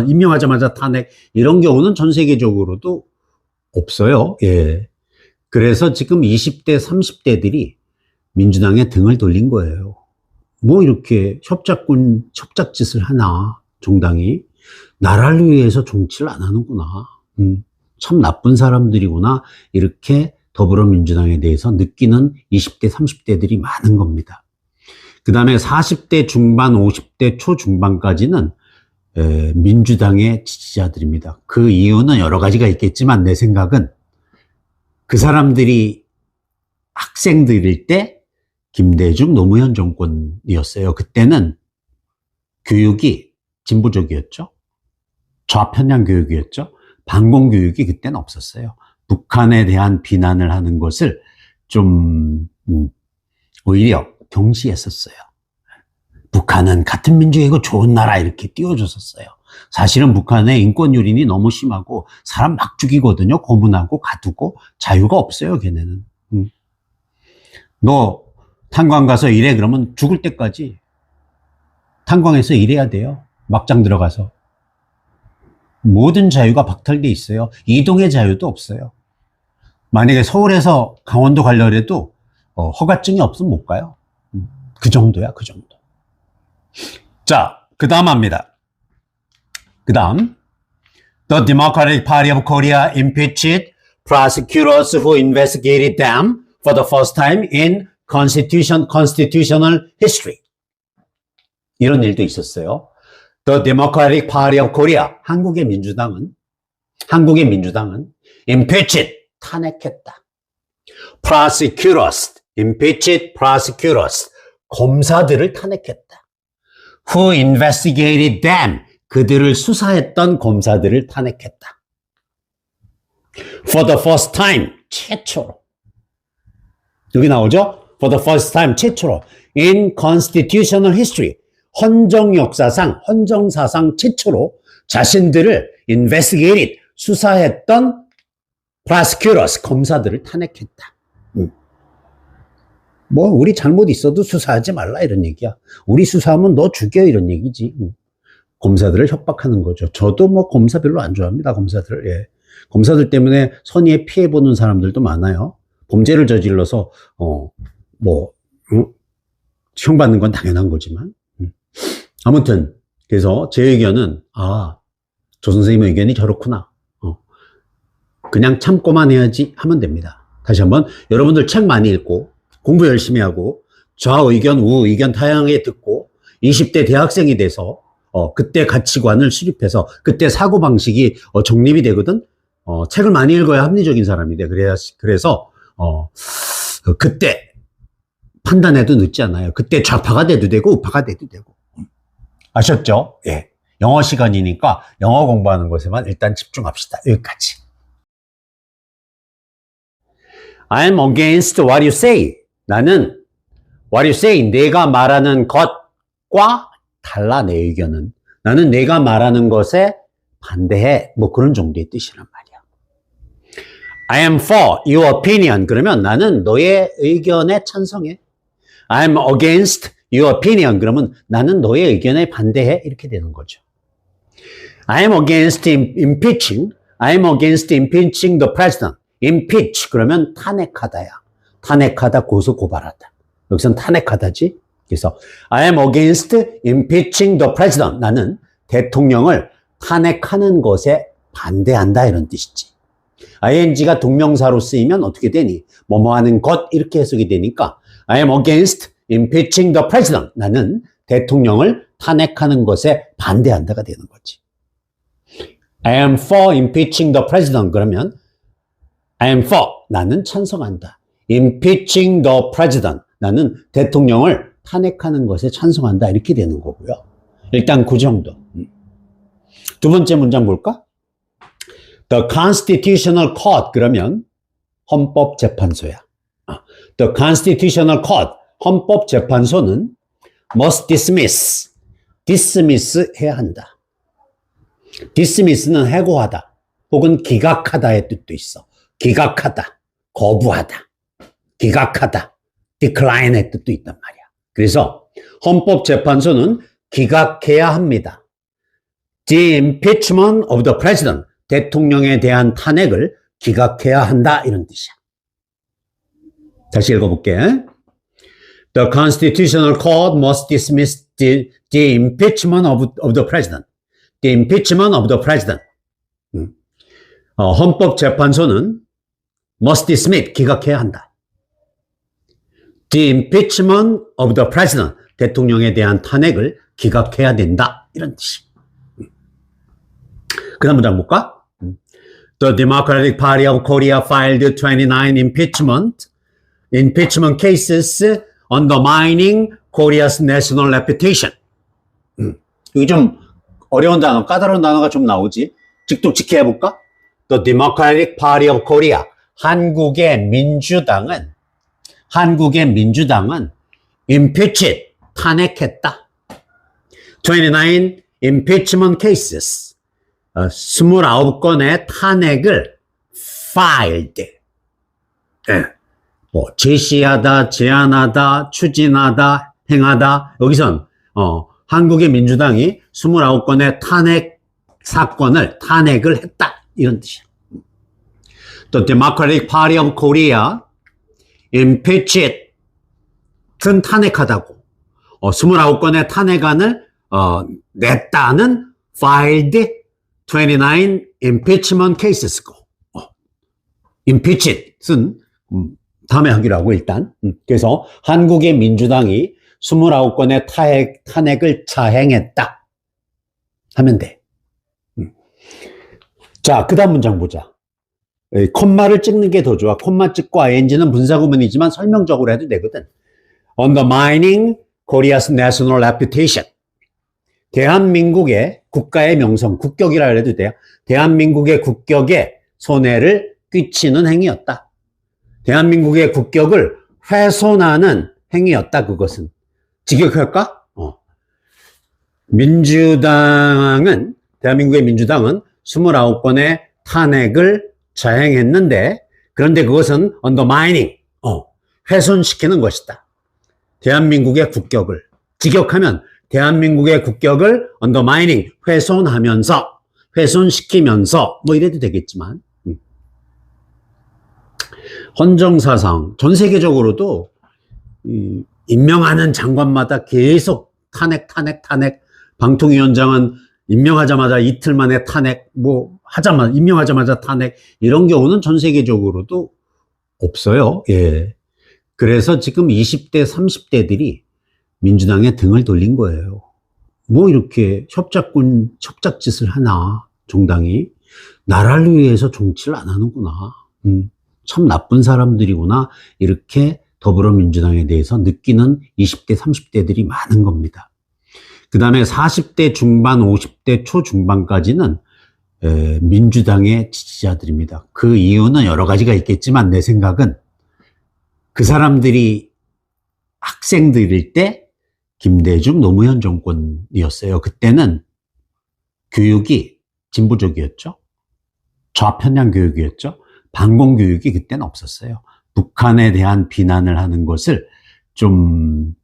임명하자마자 탄핵, 이런 경우는 전 세계적으로도 없어요. 예. 그래서 지금 20대, 30대들이 민주당에 등을 돌린 거예요. 뭐 이렇게 협작짓을 하나, 정당이. 나라를 위해서 정치를 안 하는구나. 참 나쁜 사람들이구나. 이렇게 더불어민주당에 대해서 느끼는 20대, 30대들이 많은 겁니다. 그 다음에 40대 중반, 50대 초중반까지는 민주당의 지지자들입니다. 그 이유는 여러 가지가 있겠지만 내 생각은 그 사람들이 학생들일 때 김대중, 노무현 정권이었어요. 그때는 교육이 진보적이었죠. 좌편향 교육이었죠. 반공 교육이 그때는 없었어요. 북한에 대한 비난을 하는 것을 좀 오히려 경시했었어요. 북한은 같은 민족이고 좋은 나라 이렇게 띄워줬었어요. 사실은 북한의 인권 유린이 너무 심하고 사람 막 죽이거든요. 고문하고 가두고 자유가 없어요. 걔네는. 너 탄광 가서 일해 그러면 죽을 때까지 탄광에서 일해야 돼요. 막장 들어가서. 모든 자유가 박탈돼 있어요. 이동의 자유도 없어요. 만약에 서울에서 강원도 가려고 해도 허가증이 없으면 못 가요. 그 정도야, 그 정도. 자, 그 다음 합니다. 그 다음. The Democratic Party of Korea impeached prosecutors who investigated them for the first time in constitutional history. 이런 일도 있었어요. The Democratic Party of Korea, 한국의 민주당은 impeached, 탄핵했다. prosecutors, impeached prosecutors, 검사들을 탄핵했다. Who investigated them, 그들을 수사했던 검사들을 탄핵했다. For the first time, 최초로. 여기 나오죠? For the first time, 최초로. In constitutional history, 헌정사상 최초로 자신들을 investigated, 수사했던 prosecutors, 검사들을 탄핵했다. 뭐 우리 잘못 있어도 수사하지 말라 이런 얘기야. 우리 수사하면 너 죽여 이런 얘기지. 검사들을 협박하는 거죠. 저도 뭐 검사 별로 안 좋아합니다. 검사들. 예. 검사들 때문에 선의에 피해 보는 사람들도 많아요. 범죄를 저질러서 형 받는 건 당연한 거지만. 아무튼 그래서 제 의견은 조 선생님 의견이 저렇구나. 그냥 참고만 해야지 하면 됩니다. 다시 한번 여러분들 책 많이 읽고 공부 열심히 하고 좌의견, 우의견 다양하게 듣고 20대 대학생이 돼서 그때 가치관을 수립해서 그때 사고방식이 정립이 되거든. 책을 많이 읽어야 합리적인 사람이 돼. 그래서 그때 판단해도 늦지 않아요. 그때 좌파가 돼도 되고 우파가 돼도 되고. 아셨죠? 예. 영어 시간이니까 영어 공부하는 것에만 일단 집중합시다. 여기까지. I'm against what you say. 나는 what you say, 내가 말하는 것과 달라 내 의견은. 나는 내가 말하는 것에 반대해. 뭐 그런 정도의 뜻이란 말이야. I am for your opinion. 그러면 나는 너의 의견에 찬성해. I'm against your opinion. 그러면 나는 너의 의견에 반대해. 이렇게 되는 거죠. I am against impeaching. I am against impeaching the president. impeach 그러면 탄핵하다야. 탄핵하다, 고소, 고발하다. 여기선 탄핵하다지. 그래서 I am against impeaching the president. 나는 대통령을 탄핵하는 것에 반대한다 이런 뜻이지. ing가 동명사로 쓰이면 어떻게 되니? 뭐뭐 하는 것 이렇게 해석이 되니까 I am against impeaching the president. 나는 대통령을 탄핵하는 것에 반대한다가 되는 거지. I am for impeaching the president. 그러면 I am for, 나는 찬성한다. impeaching the president. 나는 대통령을 탄핵하는 것에 찬성한다. 이렇게 되는 거고요. 일단 그 정도. 두 번째 문장 볼까? The Constitutional Court. 그러면 헌법재판소야. The Constitutional Court, 헌법재판소는 must dismiss, dismiss 해야 한다. dismiss는 해고하다 혹은 기각하다의 뜻도 있어. 기각하다, 거부하다, 기각하다, decline의 뜻도 있단 말이야. 그래서 헌법재판소는 기각해야 합니다. The impeachment of the president, 대통령에 대한 탄핵을 기각해야 한다 이런 뜻이야. 다시 읽어볼게. The Constitutional Court must dismiss the impeachment of the president. The impeachment of the president. 헌법재판소는 must dismiss, 기각해야 한다. The impeachment of the president, 대통령에 대한 탄핵을 기각해야 된다. 이런 뜻이. 그 다음 문장 볼까? The Democratic Party of Korea filed 29 impeachment cases undermining Korea's national reputation. 이게 좀 어려운 단어, 까다로운 단어가 좀 나오지. 직독직해 해볼까? The Democratic Party of Korea, 한국의 민주당은 impeached, 탄핵했다. 29 impeachment cases, 29건의 탄핵을 filed, 제시하다, 제안하다, 추진하다, 행하다. 여기선 한국의 민주당이 29건의 탄핵을 했다. 이런 뜻이야. The Democratic Party of Korea impeached, 탄핵하다고. 29건의 탄핵안을 냈다는 filed 29 impeachment cases고. impeached은 다음에 하기로 하고 일단. 그래서 한국의 민주당이 29건의 탄핵을 자행했다 하면 돼. 자, 그 다음 문장 보자. 콤마를 찍는 게 더 좋아. 콤마 찍고 ing는 분사구문이지만 설명적으로 해도 되거든. Undermining Korea's national reputation. 대한민국의 국가의 명성, 국격이라 해도 돼요. 대한민국의 국격에 손해를 끼치는 행위였다. 대한민국의 국격을 훼손하는 행위였다. 그것은. 직역할까? 대한민국의 민주당은 29건의 탄핵을 자행했는데, 그런데 그것은 undermining, 훼손시키는 것이다. 대한민국의 국격을. 직역하면 대한민국의 국격을 undermining, 훼손시키면서, 뭐 이래도 되겠지만, 헌정사상, 전 세계적으로도, 임명하는 장관마다 계속 탄핵, 방통위원장은 임명하자마자 이틀 만에 탄핵, 임명하자마자 탄핵, 이런 경우는 전 세계적으로도 없어요. 예. 그래서 지금 20대, 30대들이 민주당에 등을 돌린 거예요. 뭐 이렇게 협작짓을 하나, 정당이. 나라를 위해서 정치를 안 하는구나. 참 나쁜 사람들이구나. 이렇게 더불어민주당에 대해서 느끼는 20대, 30대들이 많은 겁니다. 그 다음에 40대 중반, 50대 초중반까지는 민주당의 지지자들입니다. 그 이유는 여러 가지가 있겠지만 내 생각은 그 사람들이 학생들일 때 김대중, 노무현 정권이었어요. 그때는 교육이 진보적이었죠. 좌편향 교육이었죠. 반공 교육이 그때는 없었어요. 북한에 대한 비난을 하는 것을 좀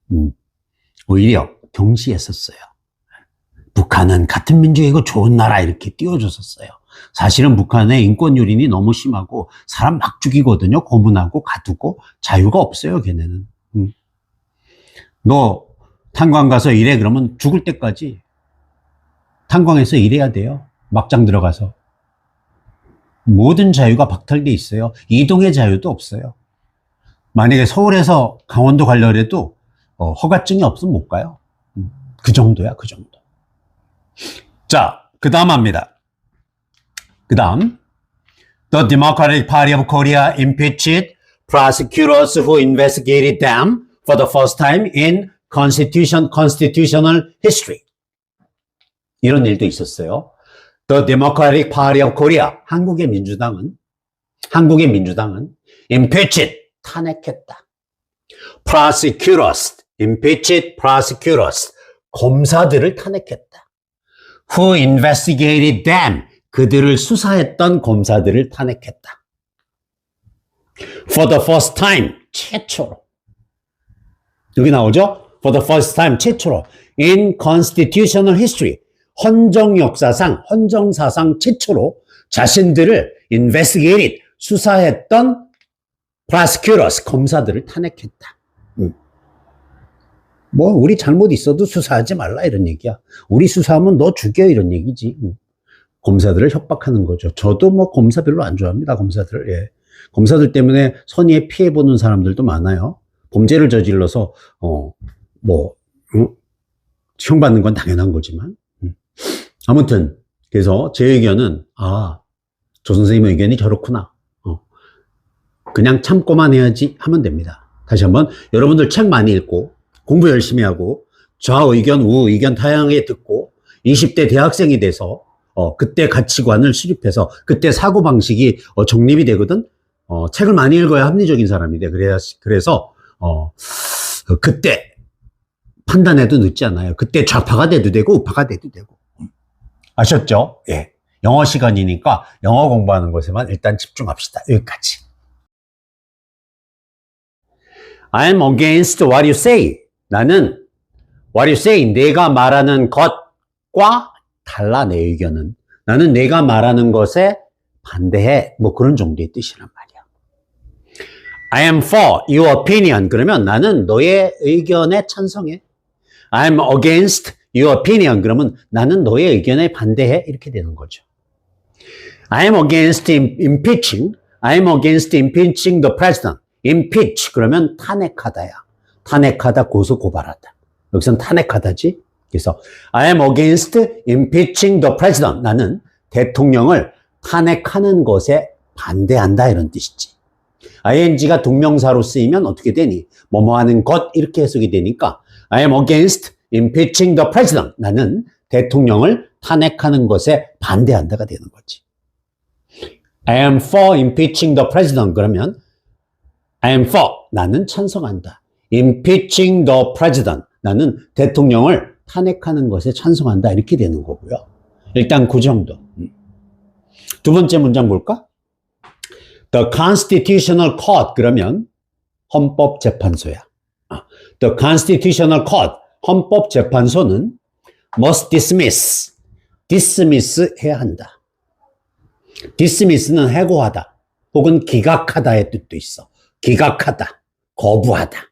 오히려 경시했었어요. 북한은 같은 민족이고 좋은 나라 이렇게 띄워줬었어요. 사실은 북한의 인권 유린이 너무 심하고 사람 막 죽이거든요. 고문하고 가두고 자유가 없어요. 걔네는. 너 탄광 가서 일해 그러면 죽을 때까지 탄광에서 일해야 돼요. 막장 들어가서. 모든 자유가 박탈돼 있어요. 이동의 자유도 없어요. 만약에 서울에서 강원도 가려고 해도 허가증이 없으면 못 가요. 그 정도야, 그 정도. 자, 그 다음 합니다. 그 다음. The Democratic Party of Korea impeached prosecutors who investigated them for the first time in constitutional history. 이런 일도 있었어요. The Democratic Party of Korea, 한국의 민주당은 impeached, 탄핵했다. prosecutors, impeached prosecutors, 검사들을 탄핵했다. who investigated them, 그들을 수사했던 검사들을 탄핵했다. for the first time, 최초로. 여기 나오죠? for the first time, 최초로. in constitutional history, 헌정 역사상, 헌정사상 최초로 자신들을 investigated, 수사했던 prosecutors, 검사들을 탄핵했다. 뭐 우리 잘못 있어도 수사하지 말라 이런 얘기야. 우리 수사하면 너 죽여 이런 얘기지. 검사들을 협박하는 거죠. 저도 뭐 검사 별로 안 좋아합니다. 검사들. 예. 검사들 때문에 선의에 피해 보는 사람들도 많아요. 범죄를 저질러서 형 받는 건 당연한 거지만. 아무튼 그래서 제 의견은 조 선생님 의견이 저렇구나. 그냥 참고만 해야지 하면 됩니다. 다시 한번 여러분들 책 많이 읽고 공부 열심히 하고 좌의견 우의견 다양하게 듣고 20대 대학생이 돼서 그때 가치관을 수립해서 그때 사고방식이 정립이 되거든. 책을 많이 읽어야 합리적인 사람이 돼. 그래서 그때 판단해도 늦지 않아요. 그때 좌파가 돼도 되고 우파가 돼도 되고. 아셨죠? 예. 영어 시간이니까 영어 공부하는 것에만 일단 집중합시다. 여기까지. I'm against what you say. 나는 what you say, 내가 말하는 것과 달라 내 의견은. 나는 내가 말하는 것에 반대해. 뭐 그런 정도의 뜻이란 말이야. I am for your opinion. 그러면 나는 너의 의견에 찬성해. I'm against your opinion. 그러면 나는 너의 의견에 반대해. 이렇게 되는 거죠. I'm against impeaching. I'm against impeaching the president. impeach 그러면 탄핵하다야. 탄핵하다, 고소, 고발하다. 여기서는 탄핵하다지. 그래서 I am against impeaching the president. 나는 대통령을 탄핵하는 것에 반대한다 이런 뜻이지. ing가 동명사로 쓰이면 어떻게 되니? 뭐뭐 하는 것 이렇게 해석이 되니까 I am against impeaching the president. 나는 대통령을 탄핵하는 것에 반대한다가 되는 거지. I am for impeaching the president. 그러면 I am for, 나는 찬성한다. impeaching the president. 나는 대통령을 탄핵하는 것에 찬성한다. 이렇게 되는 거고요. 일단 그 정도. 두 번째 문장 볼까? The Constitutional Court. 그러면 헌법재판소야. The Constitutional Court. 헌법재판소는 must dismiss. dismiss 해야 한다. dismiss는 해고하다. 혹은 기각하다의 뜻도 있어. 기각하다. 거부하다.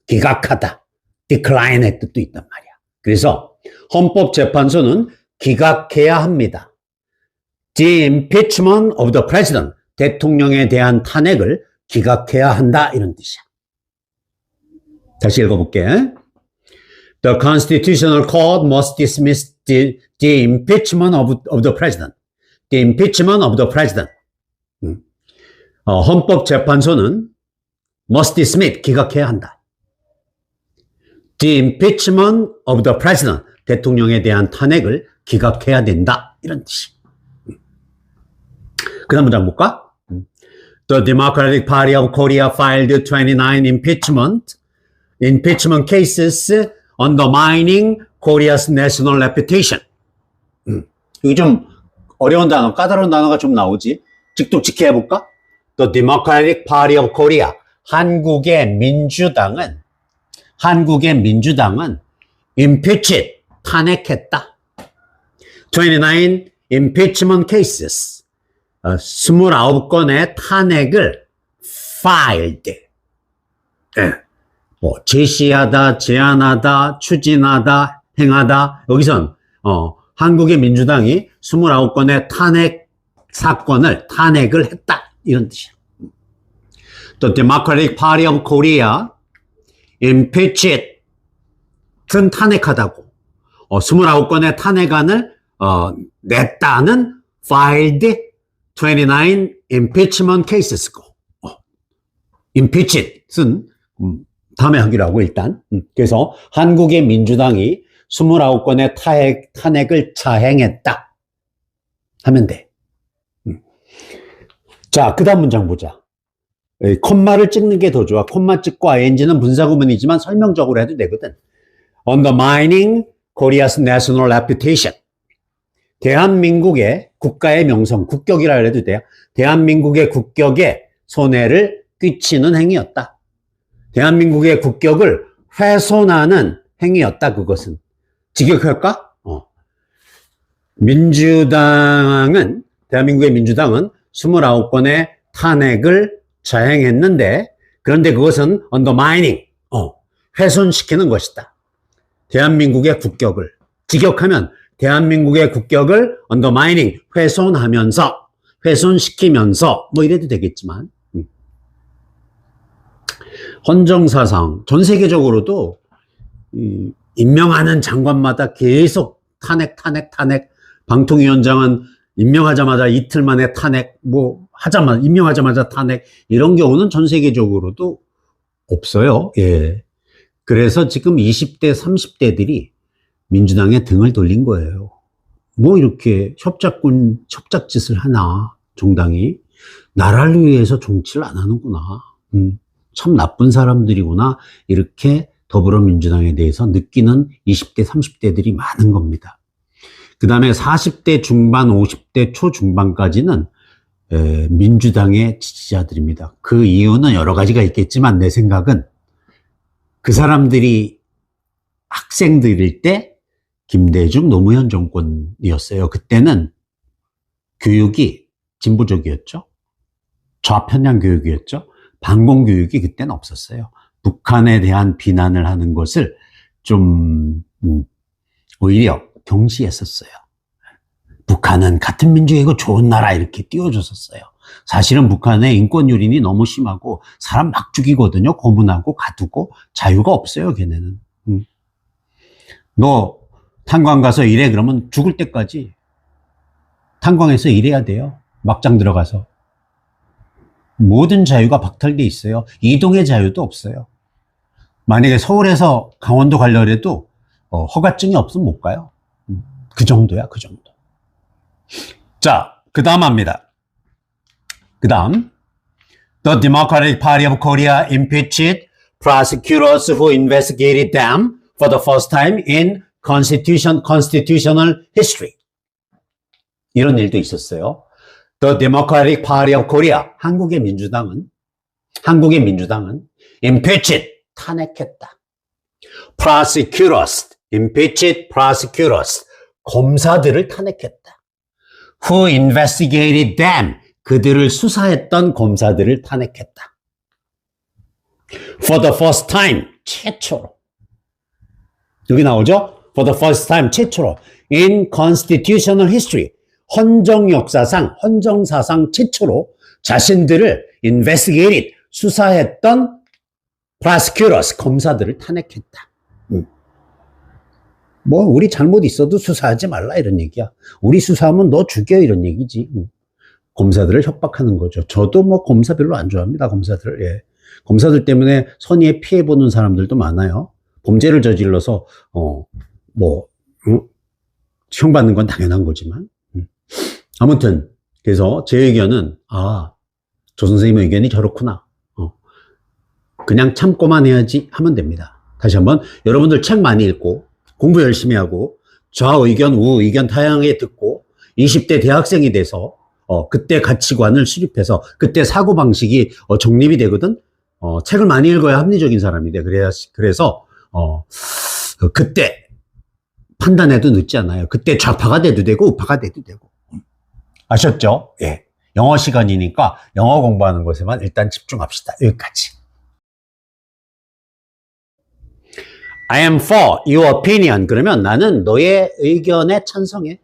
기각하다. decline의 뜻도 있단 말이야. 그래서 헌법재판소는 기각해야 합니다. The impeachment of the president. 대통령에 대한 탄핵을 기각해야 한다. 이런 뜻이야. 다시 읽어볼게. The Constitutional Court must dismiss the impeachment of the president. The impeachment of the president. 헌법재판소는 must dismiss, 기각해야 한다. The impeachment of the president. 대통령에 대한 탄핵을 기각해야 된다. 이런 뜻이. 그 다음 문장 볼까? The Democratic Party of Korea filed 29 impeachment cases undermining Korea's national reputation. 여기 좀 어려운 단어, 까다로운 단어가 좀 나오지. 직독직해 해볼까? The Democratic Party of Korea. 한국의 민주당은 impeached, 탄핵했다. 29 impeachment cases. 29건의 탄핵을 filed. 제시하다, 제안하다, 추진하다, 행하다. 여기선 한국의 민주당이 29건의 탄핵을 했다. 이런 뜻이야. The Democratic Party of Korea impeached 은 탄핵하다고 29건의 탄핵안을 냈다는 filed 29 impeachment cases고 impeached은 다음에 하기로 하고 일단 그래서 한국의 민주당이 29건의 탄핵을 자행했다 하면 돼. 자, 그 다음 문장 보자. 콤마를 찍는 게 더 좋아. 콤마 찍고 ing는 분사구문이지만 설명적으로 해도 되거든. Undermining Korea's national reputation. 대한민국의 국가의 명성, 국격이라 해도 돼요. 대한민국의 국격에 손해를 끼치는 행위였다. 대한민국의 국격을 훼손하는 행위였다. 그것은. 직역할까? 대한민국의 민주당은 29건의 탄핵을 자행했는데, 그런데 그것은 undermining, 훼손시키는 것이다. 대한민국의 국격을. 직역하면 대한민국의 국격을 undermining, 훼손시키면서, 뭐 이래도 되겠지만, 헌정사상, 전 세계적으로도, 임명하는 장관마다 계속 탄핵, 방통위원장은 임명하자마자 이틀 만에 탄핵, 임명하자마자 탄핵, 이런 경우는 전 세계적으로도 없어요. 예. 그래서 지금 20대, 30대들이 민주당에 등을 돌린 거예요. 뭐 이렇게 협작짓을 하나, 정당이. 나라를 위해서 정치를 안 하는구나. 참 나쁜 사람들이구나. 이렇게 더불어민주당에 대해서 느끼는 20대, 30대들이 많은 겁니다. 그 다음에 40대 중반, 50대 초중반까지는 민주당의 지지자들입니다. 그 이유는 여러 가지가 있겠지만 내 생각은 그 사람들이 학생들일 때 김대중 노무현 정권이었어요. 그때는 교육이 진보적이었죠. 좌편향 교육이었죠. 반공 교육이 그때는 없었어요. 북한에 대한 비난을 하는 것을 좀 오히려 경시했었어요. 북한은 같은 민족이고 좋은 나라 이렇게 띄워줬었어요. 사실은 북한의 인권 유린이 너무 심하고 사람 막 죽이거든요. 고문하고 가두고 자유가 없어요. 걔네는. 너 탄광 가서 일해 그러면 죽을 때까지 탄광에서 일해야 돼요. 막장 들어가서. 모든 자유가 박탈돼 있어요. 이동의 자유도 없어요. 만약에 서울에서 강원도 가려고 해도 허가증이 없으면 못 가요. 그 정도야, 그 정도. 자, 그 다음 합니다. 그 다음. The Democratic Party of Korea impeached prosecutors who investigated them for the first time in constitutional history. 이런 일도 있었어요. The Democratic Party of Korea, 한국의 민주당은 impeached, 탄핵했다. prosecutors, impeached prosecutors, 검사들을 탄핵했다. Who investigated them, 그들을 수사했던 검사들을 탄핵했다. For the first time, 최초로. 여기 나오죠? For the first time, 최초로. In constitutional history, 헌정사상 최초로 자신들을 investigated, 수사했던 prosecutors, 검사들을 탄핵했다. 뭐 우리 잘못 있어도 수사하지 말라 이런 얘기야. 우리 수사하면 너 죽여 이런 얘기지. 검사들을 협박하는 거죠. 저도 뭐 검사 별로 안 좋아합니다. 검사들. 예. 검사들 때문에 선의에 피해 보는 사람들도 많아요. 범죄를 저질러서 형 받는 건 당연한 거지만. 아무튼 그래서 제 의견은 조 선생님의 의견이 저렇구나. 그냥 참고만 해야지 하면 됩니다. 다시 한번 여러분들 책 많이 읽고 공부 열심히 하고 좌의견 우의견 다양하게 듣고 20대 대학생이 돼서 그때 가치관을 수립해서 그때 사고방식이 정립이 되거든. 책을 많이 읽어야 합리적인 사람이 돼. 그래서 그때 판단해도 늦지 않아요. 그때 좌파가 돼도 되고 우파가 돼도 되고. 아셨죠? 예. 영어 시간이니까 영어 공부하는 것에만 일단 집중합시다. 여기까지. I am for your opinion. 그러면 나는 너의 의견에 찬성해.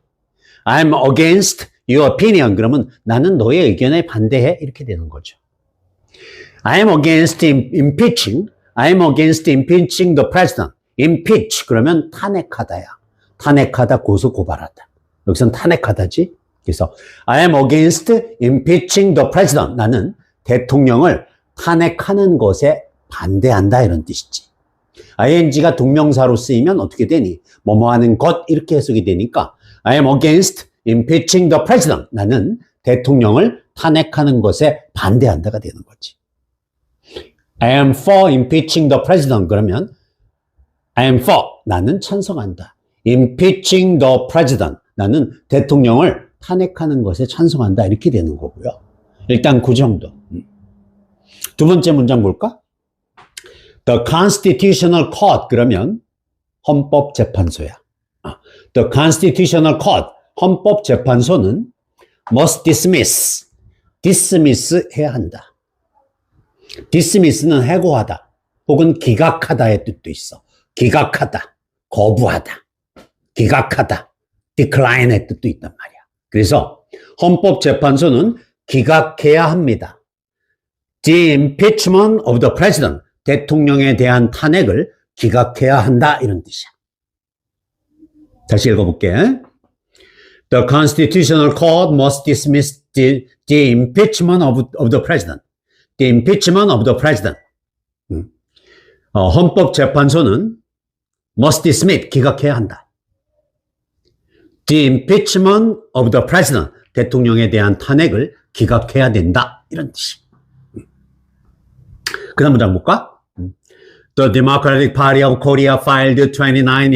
I am against your opinion. 그러면 나는 너의 의견에 반대해. 이렇게 되는 거죠. I am against impeaching. I am against impeaching the president. impeach. 그러면 탄핵하다야. 탄핵하다, 고소, 고발하다. 여기서는 탄핵하다지. 그래서 I am against impeaching the president. 나는 대통령을 탄핵하는 것에 반대한다. 이런 뜻이지. ing가 동명사로 쓰이면 어떻게 되니? 뭐뭐 하는 것 이렇게 해석이 되니까 I am against impeaching the president. 나는 대통령을 탄핵하는 것에 반대한다가 되는 거지. I am for impeaching the president. 그러면 I am for. 나는 찬성한다. Impeaching the president. 나는 대통령을 탄핵하는 것에 찬성한다. 이렇게 되는 거고요. 일단 그 정도. 두 번째 문장 볼까? The Constitutional Court. 그러면 헌법재판소야. The Constitutional Court. 헌법재판소는 must dismiss. dismiss 해야 한다. dismiss는 해고하다. 혹은 기각하다의 뜻도 있어. 기각하다. 거부하다. 기각하다. decline의 뜻도 있단 말이야. 그래서 헌법재판소는 기각해야 합니다. The impeachment of the president. 대통령에 대한 탄핵을 기각해야 한다. 이런 뜻이야. 다시 읽어볼게. The Constitutional Court must dismiss the impeachment of the president. The impeachment of the president. 헌법재판소는 must dismiss, 기각해야 한다. The impeachment of the president. 대통령에 대한 탄핵을 기각해야 된다. 이런 뜻이. 그 다음 문장 볼까? The Democratic Party of Korea filed 29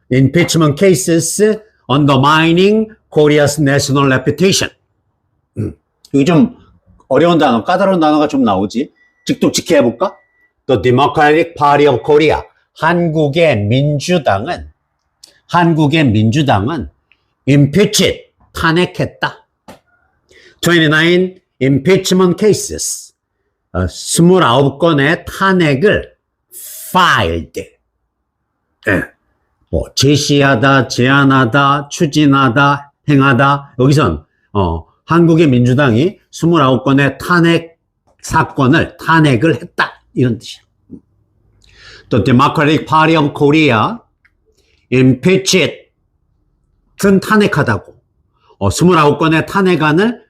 impeachment cases undermining Korea's national reputation. 여기 좀 어려운 단어, 까다로운 단어가 좀 나오지. 직독직해 해볼까? The Democratic Party of Korea. 한국의 민주당은 impeached, 탄핵했다. 29 impeachment cases. 29건의 탄핵을 filed. 제시하다, 제안하다, 추진하다, 행하다. 여기선 한국의 민주당이 29건의 탄핵을 했다. 이런 뜻이야. The Democratic Party of Korea impeached 은 탄핵하다고 29건의 탄핵안을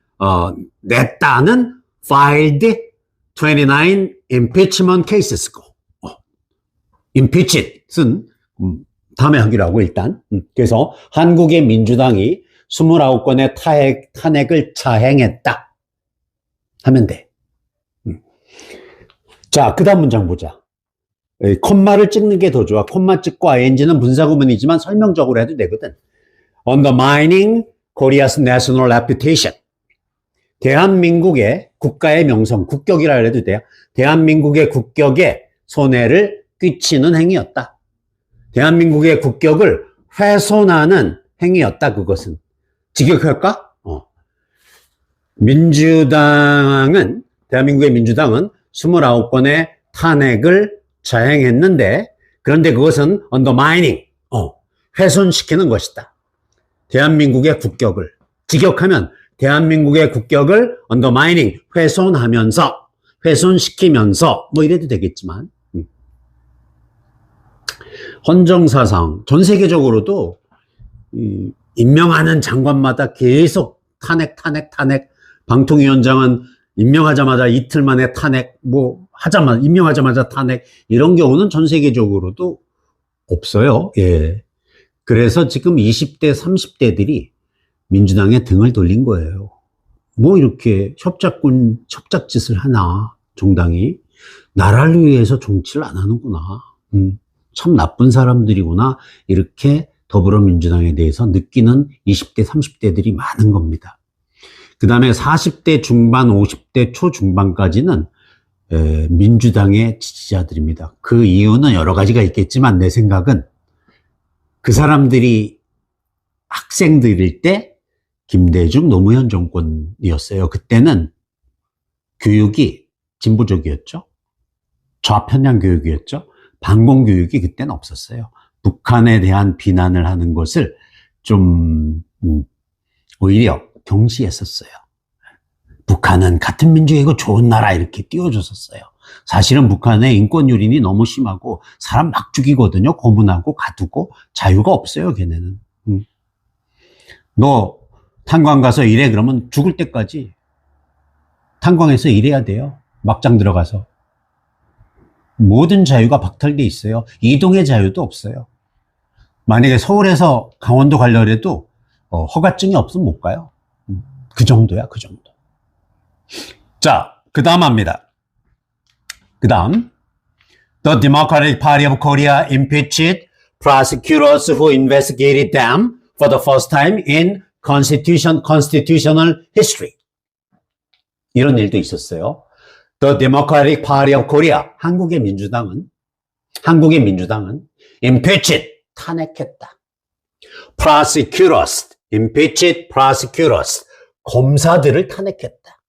냈다는 filed 29 impeachment cases고 impeached은 다음에 하기로 하고 일단 그래서 한국의 민주당이 29건의 탄핵을 자행했다 하면 돼. 자, 그 다음 문장 보자. 콤마를 찍는 게 더 좋아. 콤마 찍고 ing는 분사구문이지만 설명적으로 해도 되거든. Undermining Korea's national reputation. 대한민국의 국가의 명성, 국격이라 해도 돼요. 대한민국의 국격에 손해를 끼치는 행위였다. 대한민국의 국격을 훼손하는 행위였다. 그것은. 직역할까? 대한민국의 민주당은 29건의 탄핵을 자행했는데, 그런데 그것은 undermining, 훼손시키는 것이다. 대한민국의 국격을. 직역하면 대한민국의 국격을 undermining, 훼손시키면서, 뭐 이래도 되겠지만, 헌정사상, 전 세계적으로도, 임명하는 장관마다 계속 탄핵, 방통위원장은 임명하자마자 이틀 만에 탄핵, 임명하자마자 탄핵, 이런 경우는 전 세계적으로도 없어요. 예. 그래서 지금 20대, 30대들이 민주당에 등을 돌린 거예요. 뭐 이렇게 협작짓을 하나, 정당이. 나라를 위해서 정치를 안 하는구나. 참 나쁜 사람들이구나. 이렇게 더불어민주당에 대해서 느끼는 20대, 30대들이 많은 겁니다. 그 다음에 40대 중반, 50대 초중반까지는 민주당의 지지자들입니다. 그 이유는 여러 가지가 있겠지만 내 생각은 그 사람들이 학생들일 때 김대중 노무현 정권이었어요. 그때는 교육이 진보적이었죠. 좌편향 교육이었죠. 반공 교육이 그때는 없었어요. 북한에 대한 비난을 하는 것을 좀 오히려 경시했었어요. 북한은 같은 민족이고 좋은 나라 이렇게 띄워줬었어요. 사실은 북한의 인권 유린이 너무 심하고 사람 막 죽이거든요. 고문하고 가두고 자유가 없어요. 걔네는. 너 탄광 가서 일해 그러면 죽을 때까지 탄광에서 일해야 돼요. 막장 들어가서. 모든 자유가 박탈돼 있어요. 이동의 자유도 없어요. 만약에 서울에서 강원도 가려고 허가증이 없으면 못 가요. 그 정도야, 그 정도. 자, 그 다음 합니다. 그 다음, The Democratic Party of Korea impeached prosecutors who investigated them for the first time in constitutional history. 이런 일도 있었어요. The Democratic Party of Korea, 한국의 민주당은 impeached, 탄핵했다. prosecutors, impeached prosecutors, 검사들을 탄핵했다.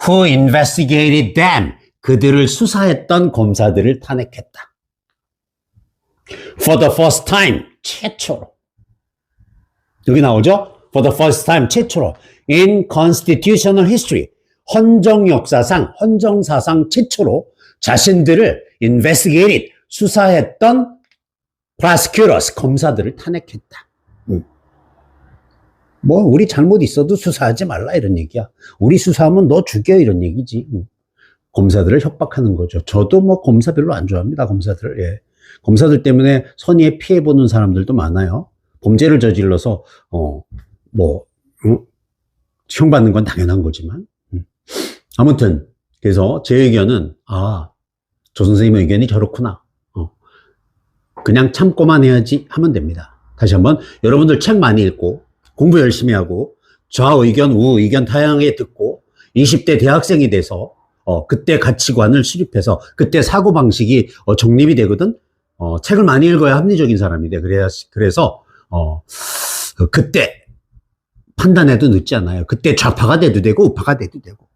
Who investigated them, 그들을 수사했던 검사들을 탄핵했다. For the first time, 최초로. 여기 나오죠? For the first time, 최초로. In constitutional history, 헌정사상 최초로 자신들을 investigated, 수사했던 prosecutors, 검사들을 탄핵했다. 뭐 우리 잘못 있어도 수사하지 말라 이런 얘기야. 우리 수사하면 너 죽여 이런 얘기지. 검사들을 협박하는 거죠. 저도 뭐 검사 별로 안 좋아합니다. 검사들. 예. 검사들 때문에 선의에 피해 보는 사람들도 많아요. 범죄를 저질러서 형 받는 건 당연한 거지만. 아무튼 그래서 제 의견은 조 선생님의 의견이 저렇구나. 그냥 참고만 해야지 하면 됩니다. 다시 한번 여러분들 책 많이 읽고 공부 열심히 하고 좌의견 우의견 다양하게 듣고 20대 대학생이 돼서 그때 가치관을 수립해서 그때 사고방식이 정립이 되거든. 책을 많이 읽어야 합리적인 사람이 돼. 그래서 그때 판단해도 늦지 않아요. 그때 좌파가 돼도 되고 우파가 돼도 되고.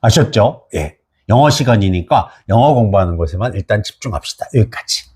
아셨죠? 예. 영어 시간이니까 영어 공부하는 것에만 일단 집중합시다. 여기까지.